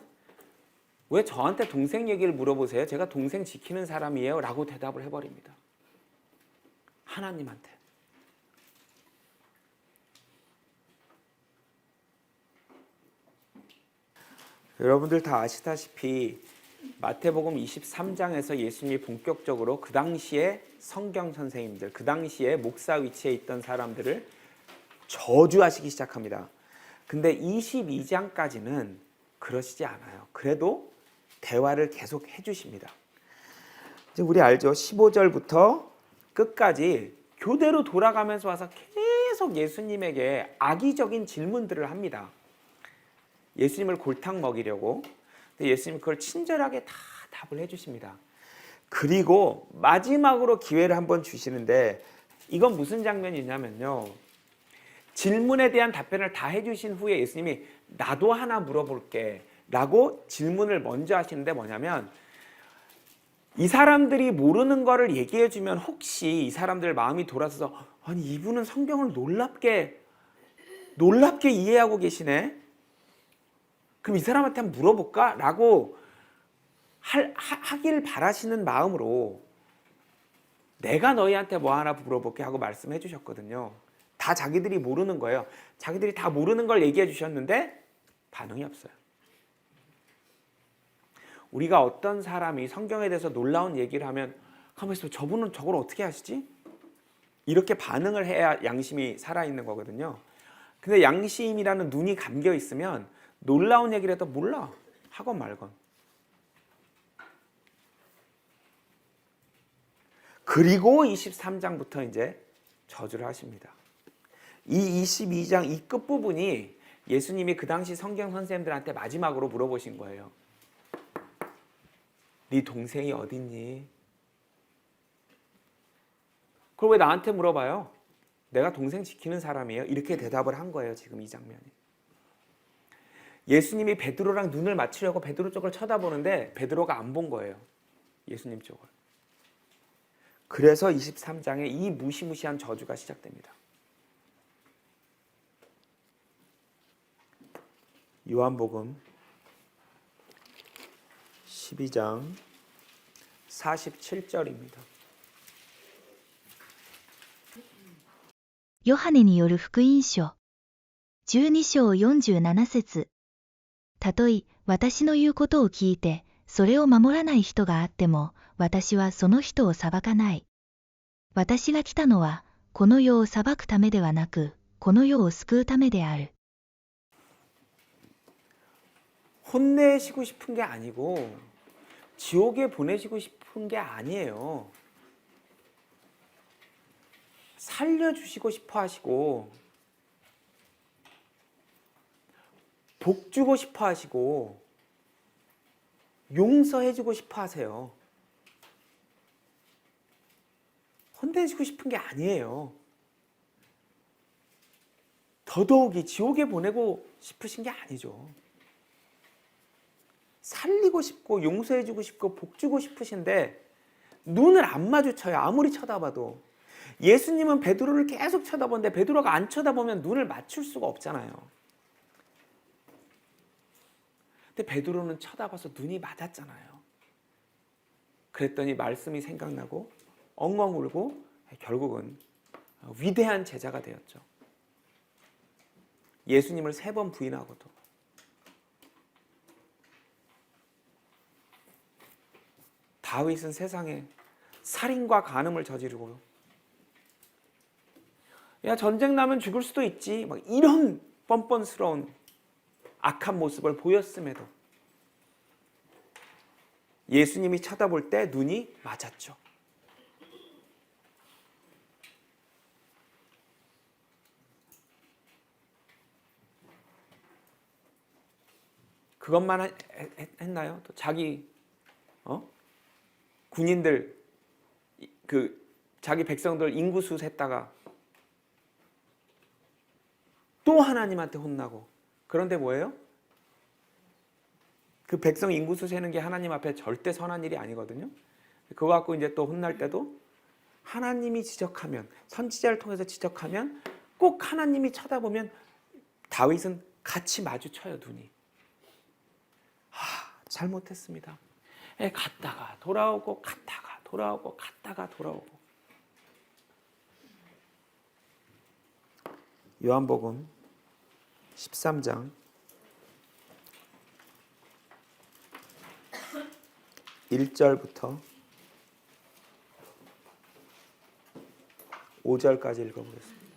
왜 저한테 동생 얘기를 물어보세요? 제가 동생 지키는 사람이에요. 라고 대답을 해버립니다. 하나님한테. 여러분들 다 아시다시피 마태복음 23장에서 예수님이 본격적으로 그 당시에 성경 선생님들, 그 당시에 목사 위치에 있던 사람들을 저주하시기 시작합니다. 근데 22장까지는 그러시지 않아요. 그래도 대화를 계속 해주십니다. 이제 우리 알죠? 15절부터 끝까지 교대로 돌아가면서 와서 계속 예수님에게 악의적인 질문들을 합니다. 예수님을 골탕 먹이려고. 근데 예수님이 그걸 친절하게 다 답을 해주십니다. 그리고 마지막으로 기회를 한번 주시는데 이건 무슨 장면이냐면요. 질문에 대한 답변을 다 해주신 후에 예수님이 나도 하나 물어볼게 라고 질문을 먼저 하시는데 뭐냐면 이 사람들이 모르는 거를 얘기해주면 혹시 이 사람들 마음이 돌아서서 아니 이분은 성경을 놀랍게 이해하고 계시네. 그럼 이 사람한테 한번 물어볼까? 라고 하길 바라시는 마음으로 내가 너희한테 뭐 하나 물어볼게 하고 말씀해 주셨거든요. 다 자기들이 모르는 거예요. 자기들이 다 모르는 걸 얘기해 주셨는데 반응이 없어요. 우리가 어떤 사람이 성경에 대해서 놀라운 얘기를 하면 가만히 있어 저분은 저걸 어떻게 하시지? 이렇게 반응을 해야 양심이 살아있는 거거든요. 근데 양심이라는 눈이 감겨 있으면 놀라운 얘기를 해도 몰라 하건 말건. 그리고 23장부터 이제 저주를 하십니다. 이 22장 이 끝부분이 예수님이 그 당시 성경 선생님들한테 마지막으로 물어보신 거예요. 네 동생이 어딨니? 그걸 왜 나한테 물어봐요? 내가 동생 지키는 사람이에요. 이렇게 대답을 한 거예요. 지금 이 장면이. 예수님이 베드로랑 눈을 맞추려고 베드로 쪽을 쳐다보는데 베드로가 안 본 거예요. 예수님 쪽을. 그래서 23장에 이 무시무시한 저주가 시작됩니다. 요한복음 12장 47절입니다. ヨハネによる福音書12章47節。たとえ私の言うことを聞いてそれを守らない人があっても私はその人を裁かない。私が来たのはこの世を裁くためではなくこの世を救うためである。 혼내시고 싶은 게 아니고 지옥에 보내시고 싶은 게 아니에요. 살려주시고 싶어 하시고 복 주고 싶어 하시고 용서해주고 싶어 하세요. 혼내시고 싶은 게 아니에요. 더더욱이 지옥에 보내고 싶으신 게 아니죠. 살리고 싶고 용서해주고 싶고 복 주고 싶으신데 눈을 안 마주쳐요. 아무리 쳐다봐도. 예수님은 베드로를 계속 쳐다보는데 베드로가 안 쳐다보면 눈을 맞출 수가 없잖아요. 근데 베드로는 쳐다봐서 눈이 맞았잖아요. 그랬더니 말씀이 생각나고 엉엉 울고 결국은 위대한 제자가 되었죠. 예수님을 3번 부인하고도. 다윗은 세상에 살인과 간음을 저지르고, 야 전쟁 나면 죽을 수도 있지, 막 이런 뻔뻔스러운 악한 모습을 보였음에도 예수님이 쳐다볼 때 눈이 맞았죠. 그것만 했나요? 또 자기 군인들, 자기 백성들 인구수 셌다가 또 하나님한테 혼나고. 그런데 뭐예요? 그 백성 인구수 세는 게 하나님 앞에 절대 선한 일이 아니거든요. 그거 갖고 이제 또 혼날 때도 하나님이 지적하면, 선지자를 통해서 지적하면 꼭 하나님이 쳐다보면 다윗은 같이 마주쳐요, 눈이. 잘못했습니다. 갔다가 돌아오고 갔다가 돌아오고 갔다가 돌아오고. 요한복음 13장 1절부터 5절까지 읽어보겠습니다.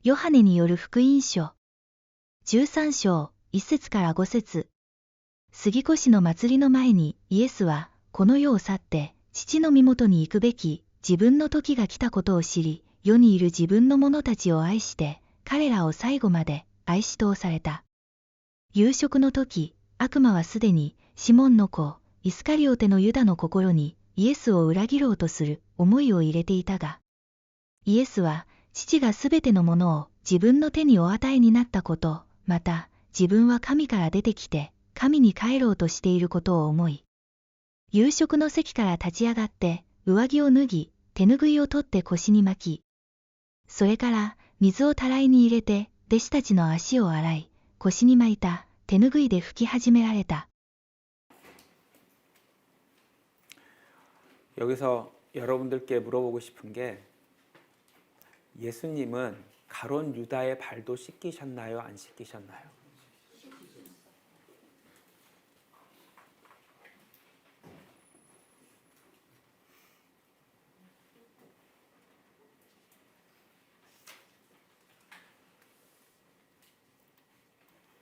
ヨハネによる福音書13章1節から5節。杉越の祭りの前にイエスはこの世を去って父の身元に行くべき自分の時が来たことを知り、世にいる自分の者たちを愛して彼らを最後まで愛し通された。夕食の時、悪魔はすでにシモンの子イスカリオテのユダの心にイエスを裏切ろうとする思いを入れていたが、イエスは父がすべてのものを自分の手にお与えになったこと、また自分は神から出てきて神に帰ろうとしていることを思い、夕食の席から立ち上がって上着を脱ぎ、手ぬぐいを取って腰に巻き、それから水をたらいに入れて弟子たちの足を洗い、腰に巻いた手ぬぐいで拭き始められた。 여기서 여러분들께 물어보고 싶은 게, 예수님은 가론 유다의 발도 씻기셨나요? 안 씻기셨나요?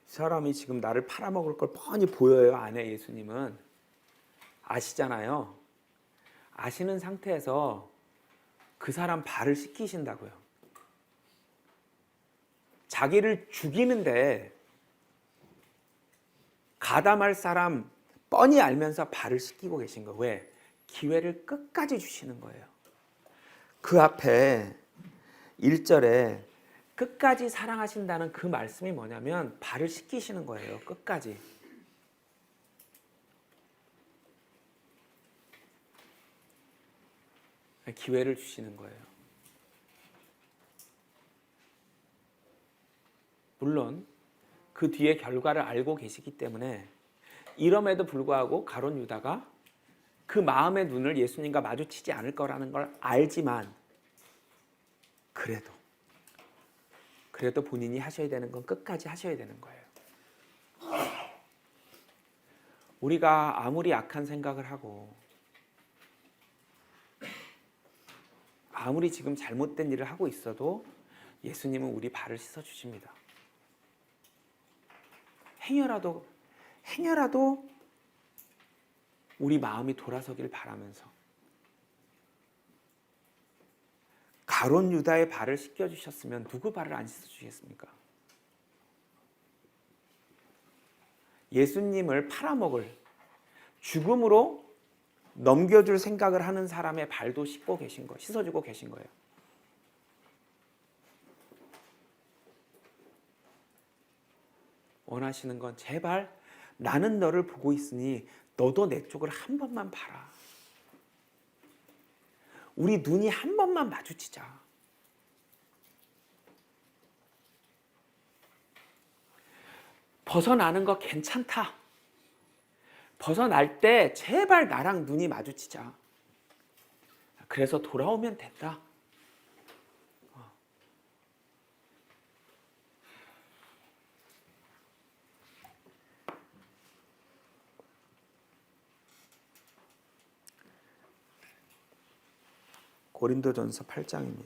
사람이 지금 나를 팔아먹을 걸 뻔히 보여요. 안에 예수님은 아시잖아요. 아시는 상태에서 그 사람 발을 씻기신다고요. 자기를 죽이는데 가담할 사람 뻔히 알면서 발을 씻기고 계신 거예요. 왜? 기회를 끝까지 주시는 거예요. 그 앞에 1절에 끝까지 사랑하신다는 그 말씀이 뭐냐면 발을 씻기시는 거예요. 끝까지. 기회를 주시는 거예요. 물론 그 뒤에 결과를 알고 계시기 때문에 이럼에도 불구하고 가론 유다가 그 마음의 눈을 예수님과 마주치지 않을 거라는 걸 알지만, 그래도 본인이 하셔야 되는 건 끝까지 하셔야 되는 거예요. 우리가 아무리 악한 생각을 하고 아무리 지금 잘못된 일을 하고 있어도 예수님은 우리 발을 씻어주십니다. 행여라도 우리 마음이 돌아서길 바라면서. 가론 유다의 발을 씻겨주셨으면 누구 발을 안 씻어주겠습니까? 예수님을 팔아먹을, 죽음으로 넘겨줄 생각을 하는 사람의 발도 씻고 계신 거, 씻어주고 계신 거예요. 원하시는 건 제발 나는 너를 보고 있으니 너도 내 쪽을 한 번만 봐라. 우리 눈이 한 번만 마주치자. 벗어나는 거 괜찮다. 벗어날 때 제발 나랑 눈이 마주치자. 그래서 돌아오면 된다. 고린도전서 8장입니다.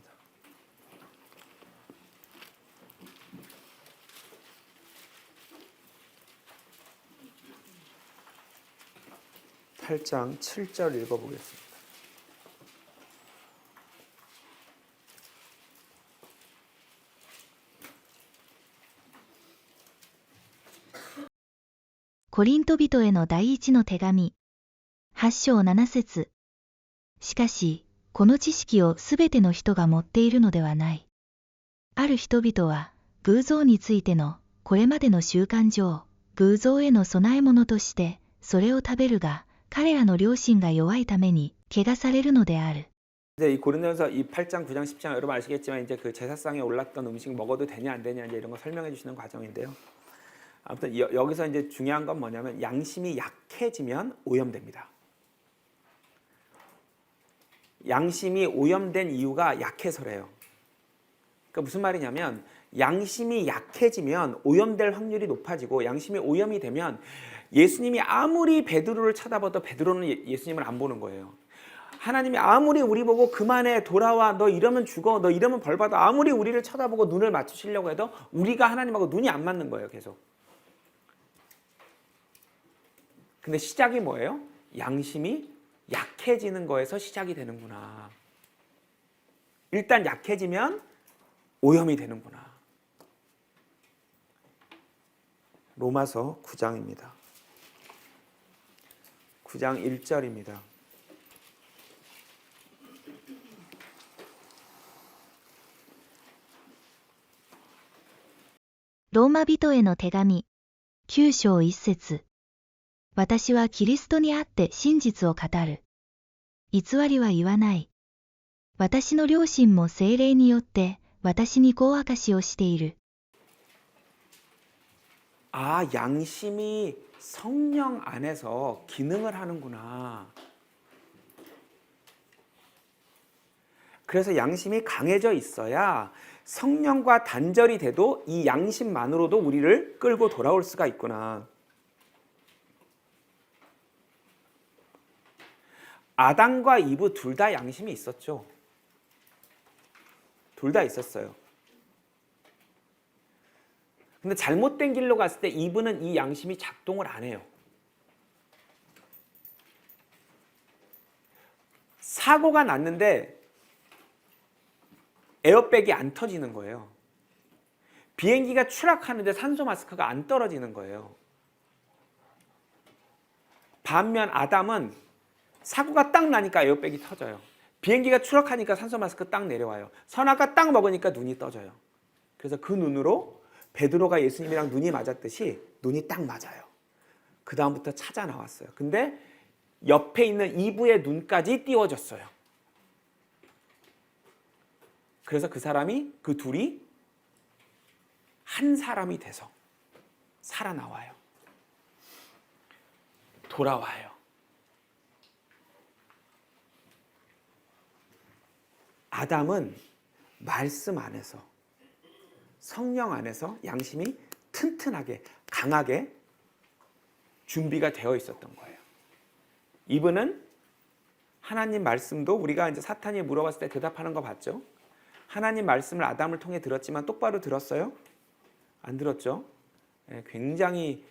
8장 7절 읽어보겠습니다.コリント人への第一の手紙、8章7節。しかし、この知識をすべての人が持っているのではない。ある人々は、偶像についての、これまでの習慣上、偶像への供え物として、それを食べるが、彼らの良心が弱いために、汚されるのである。 이제 이 고린도전서 이 8장, 9장, 10장 여러분 아시겠지만 이제 그 제사상에 올랐던 음식 먹어도 되냐 안 되냐 이제 이런 거 설명해 주시는 과정인데요. 아무튼 여기서 이제 중요한 건 뭐냐면 양심이 약해지면 오염됩니다. 양심이 오염된 이유가 약해서래요. 그러니까 무슨 말이냐면 양심이 약해지면 오염될 확률이 높아지고 양심이 오염이 되면 예수님이 아무리 베드로를 쳐다봐도 베드로는 예수님을 안 보는 거예요. 하나님이 아무리 우리 보고 그만해 돌아와 너 이러면 죽어 너 이러면 벌받아 아무리 우리를 쳐다보고 눈을 맞추시려고 해도 우리가 하나님하고 눈이 안 맞는 거예요. 계속. 근데 시작이 뭐예요? 양심이 약해지는 거에서 시작이 되는구나. 일단 약해지면 오염이 되는구나. 로마서 9장입니다. 9장 1절입니다. ローマ人への手紙、9章1節。私はキリストにあって真実を語る。偽りは言わない。私の良心も聖霊によって私にこう証しをしている。 아, 양심이 성령 안에서 기능을 하는구나. 그래서 양심이 강해져 있어야 성령과 단절이 돼도 이 양심만으로도 우리를 끌고 돌아올 수가 있구나. 아담과 이브 둘 다 양심이 있었죠. 둘 다 있었어요. 근데 잘못된 길로 갔을 때 이브는 이 양심이 작동을 안 해요. 사고가 났는데 에어백이 안 터지는 거예요. 비행기가 추락하는데 산소 마스크가 안 떨어지는 거예요. 반면 아담은 사고가 딱 나니까 에어백이 터져요. 비행기가 추락하니까 산소 마스크 딱 내려와요. 선악과 딱 먹으니까 눈이 떠져요. 그래서 그 눈으로 베드로가 예수님이랑 눈이 맞았듯이 눈이 딱 맞아요. 그 다음부터 찾아 나왔어요. 근데 옆에 있는 이브의 눈까지 띄워졌어요. 그래서 그 둘이 한 사람이 돼서 살아나와요. 돌아와요. 아담은 말씀 안에서 성령 안에서 양심이 튼튼하게 강하게 준비가 되어 있었던 거예요. 이브는 하나님 말씀도 우리가 이제 사탄이 물어봤을 때 대답하는 거 봤죠? 하나님 말씀을 아담을 통해 들었지만 똑바로 들었어요? 안 들었죠? 굉장히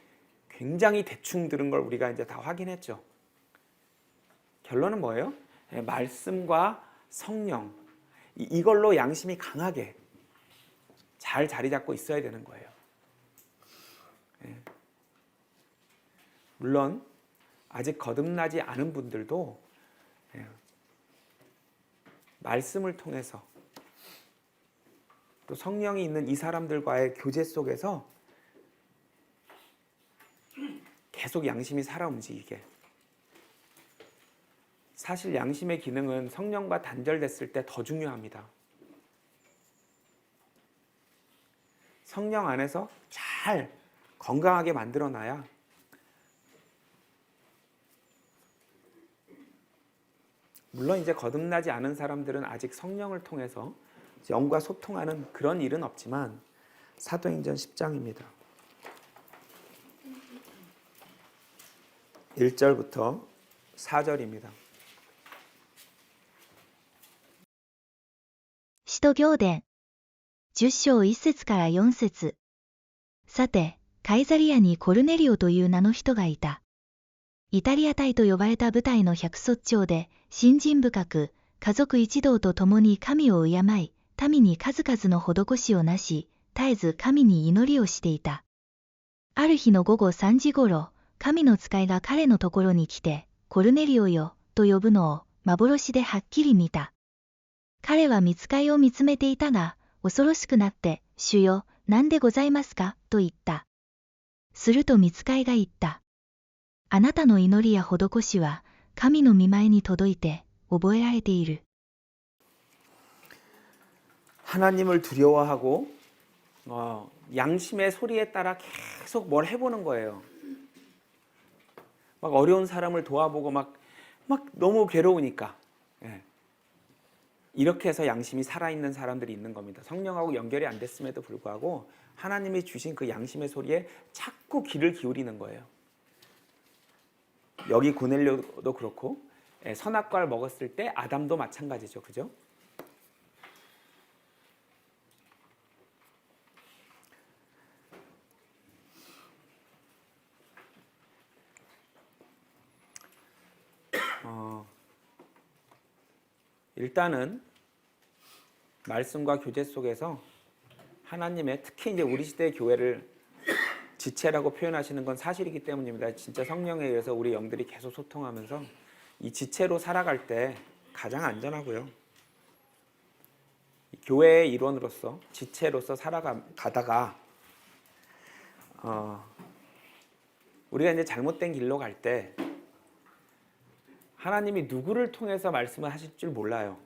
대충 들은 걸 우리가 이제 다 확인했죠. 결론은 뭐예요? 말씀과 성령 이걸로 양심이 강하게 잘 자리 잡고 있어야 되는 거예요. 물론 아직 거듭나지 않은 분들도 말씀을 통해서 또 성령이 있는 이 사람들과의 교제 속에서 계속 양심이 살아 움직이게. 사실 양심의 기능은 성령과 단절됐을 때 더 중요합니다. 성령 안에서 잘 건강하게 만들어놔야 물론 이제 거듭나지 않은 사람들은 아직 성령을 통해서 영과 소통하는 그런 일은 없지만 사도행전 10장입니다. 1절부터 4절입니다. 使徒行伝10章1節から4節。さて、カイザリアにコルネリオという名の人がいた。イタリア隊と呼ばれた部隊の百卒長で、信心深く、家族一同と共に神を敬い、民に数々の施しをなし、絶えず神に祈りをしていた。ある日の午後3時ごろ、神の使いが彼のところに来て、コルネリオよ、と呼ぶのを幻ではっきり見た。彼は御使いを見つめていたが、恐ろしくなって、主よ、何でございますか、と言った。すると御使いが言った。あなたの祈りや施しは、神の御前に届いて、覚えられている。하나님을 두려워하고 양심의 소리에 따라 계속 뭘 해보는 거예요. 막 어려운 사람을 도와보고 막 너무 괴로우니까. 예. 이렇게 해서 양심이 살아있는 사람들이 있는 겁니다. 성령하고 연결이 안 됐음에도 불구하고 하나님이 주신 그 양심의 소리에 자꾸 귀를 기울이는 거예요. 여기 고넬료도 그렇고 선악과를 먹었을 때 아담도 마찬가지죠. 그죠? 일단은 말씀과 교제 속에서 하나님의 특히 이제 우리 시대의 교회를 지체라고 표현하시는 건 사실이기 때문입니다. 진짜 성령에 의해서 우리 영들이 계속 소통하면서 이 지체로 살아갈 때 가장 안전하고요. 교회의 일원으로서 지체로서 살아가다가 우리가 이제 잘못된 길로 갈 때 하나님이 누구를 통해서 말씀을 하실 줄 몰라요.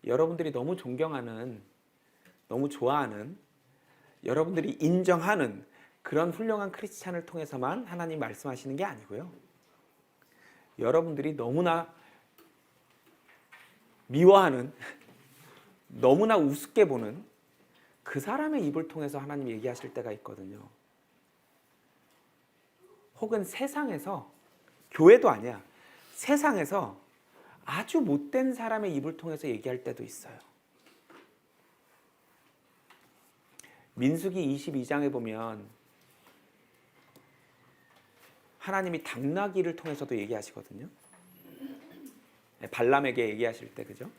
여러분들이 너무 존경하는, 너무 좋아하는, 여러분들이 인정하는 그런 훌륭한 크리스찬을 통해서만 하나님 말씀하시는 게 아니고요. 여러분들이 너무나 미워하는, 너무나 우습게 보는 그 사람의 입을 통해서 하나님 얘기하실 때가 있거든요. 혹은 세상에서, 교회도 아니야, 세상에서 아주 못된 사람의 입을 통해서 얘기할 때도 있어요. 민수기 22장에 보면 하나님이 당나귀를 통해서도 얘기하시거든요. 발람에게 얘기하실 때, 그죠?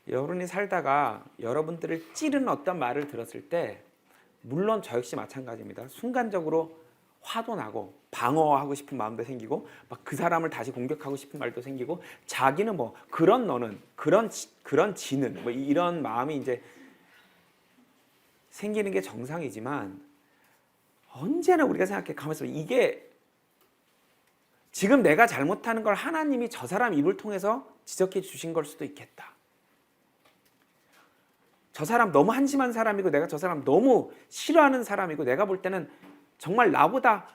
여러분이 살다가 여러분들을 찌르는 어떤 말을 들었을 때 물론 저 역시 마찬가지입니다. 순간적으로 화도 나고 방어하고 싶은 마음도 생기고 막 그 사람을 다시 공격하고 싶은 말도 생기고 자기는 뭐 그런 너는 그런 지는 뭐 이런 마음이 이제 생기는 게 정상이지만 언제나 우리가 생각해 가면서 이게 지금 내가 잘못하는 걸 하나님이 저 사람 입을 통해서 지적해 주신 걸 수도 있겠다. 저 사람 너무 한심한 사람이고 내가 저 사람 너무 싫어하는 사람이고 내가 볼 때는 정말 나보다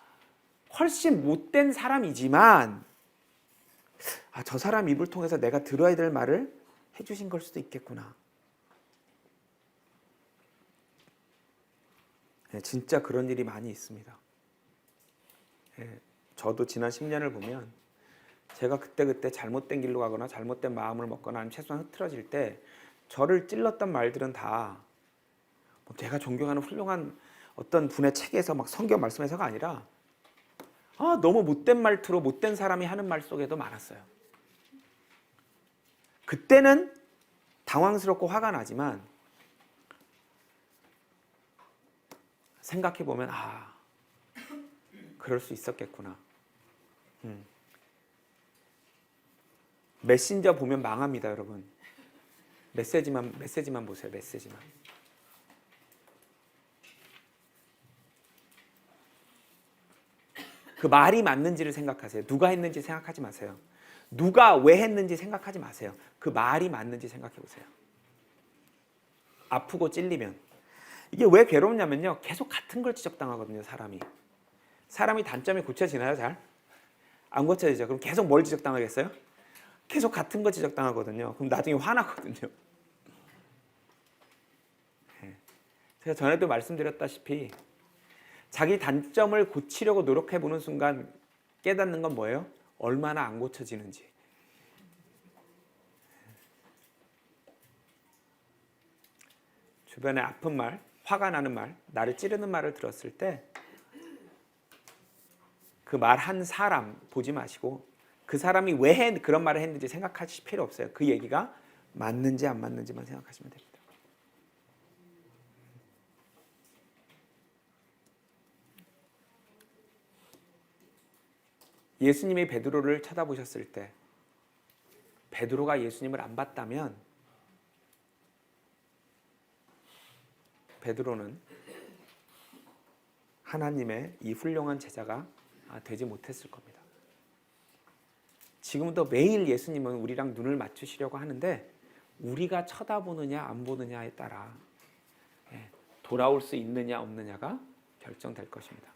훨씬 못된 사람이지만 저 사람 입을 통해서 내가 들어야 될 말을 해주신 걸 수도 있겠구나. 진짜 그런 일이 많이 있습니다. 저도 지난 10년을 보면 제가 그때 잘못된 길로 가거나 잘못된 마음을 먹거나 아니면 최소한 흐트러질 때 저를 찔렀던 말들은 다 제가 존경하는 훌륭한 어떤 분의 책에서 막 성경 말씀에서가 아니라 너무 못된 말투로 못된 사람이 하는 말 속에도 많았어요. 그때는 당황스럽고 화가 나지만 생각해보면 그럴 수 있었겠구나. 메신저 보면 망합니다, 여러분. 메시지만 보세요. 메시지만. 그 말이 맞는지를 생각하세요. 누가 했는지 생각하지 마세요. 누가 왜 했는지 생각하지 마세요. 그 말이 맞는지 생각해 보세요. 아프고 찔리면 이게 왜 괴롭냐면요. 계속 같은 걸 지적당하거든요. 사람이 단점이 고쳐지나요? 잘? 안 고쳐지죠. 그럼 계속 뭘 지적당하겠어요? 계속 같은 거 지적당하거든요. 그럼 나중에 화나거든요. 제가 전에도 말씀드렸다시피 자기 단점을 고치려고 노력해보는 순간 깨닫는 건 뭐예요? 얼마나 안 고쳐지는지. 주변에 아픈 말, 화가 나는 말, 나를 찌르는 말을 들었을 때 그 말 한 사람 보지 마시고 그 사람이 왜 그런 말을 했는지 생각하실 필요 없어요. 그 얘기가 맞는지 안 맞는지만 생각하시면 됩니다. 예수님이 베드로를 쳐다보셨을 때 베드로가 예수님을 안 봤다면 베드로는 하나님의 이 훌륭한 제자가 되지 못했을 겁니다. 지금도 매일 예수님은 우리랑 눈을 맞추시려고 하는데 우리가 쳐다보느냐 안 보느냐에 따라 돌아올 수 있느냐 없느냐가 결정될 것입니다.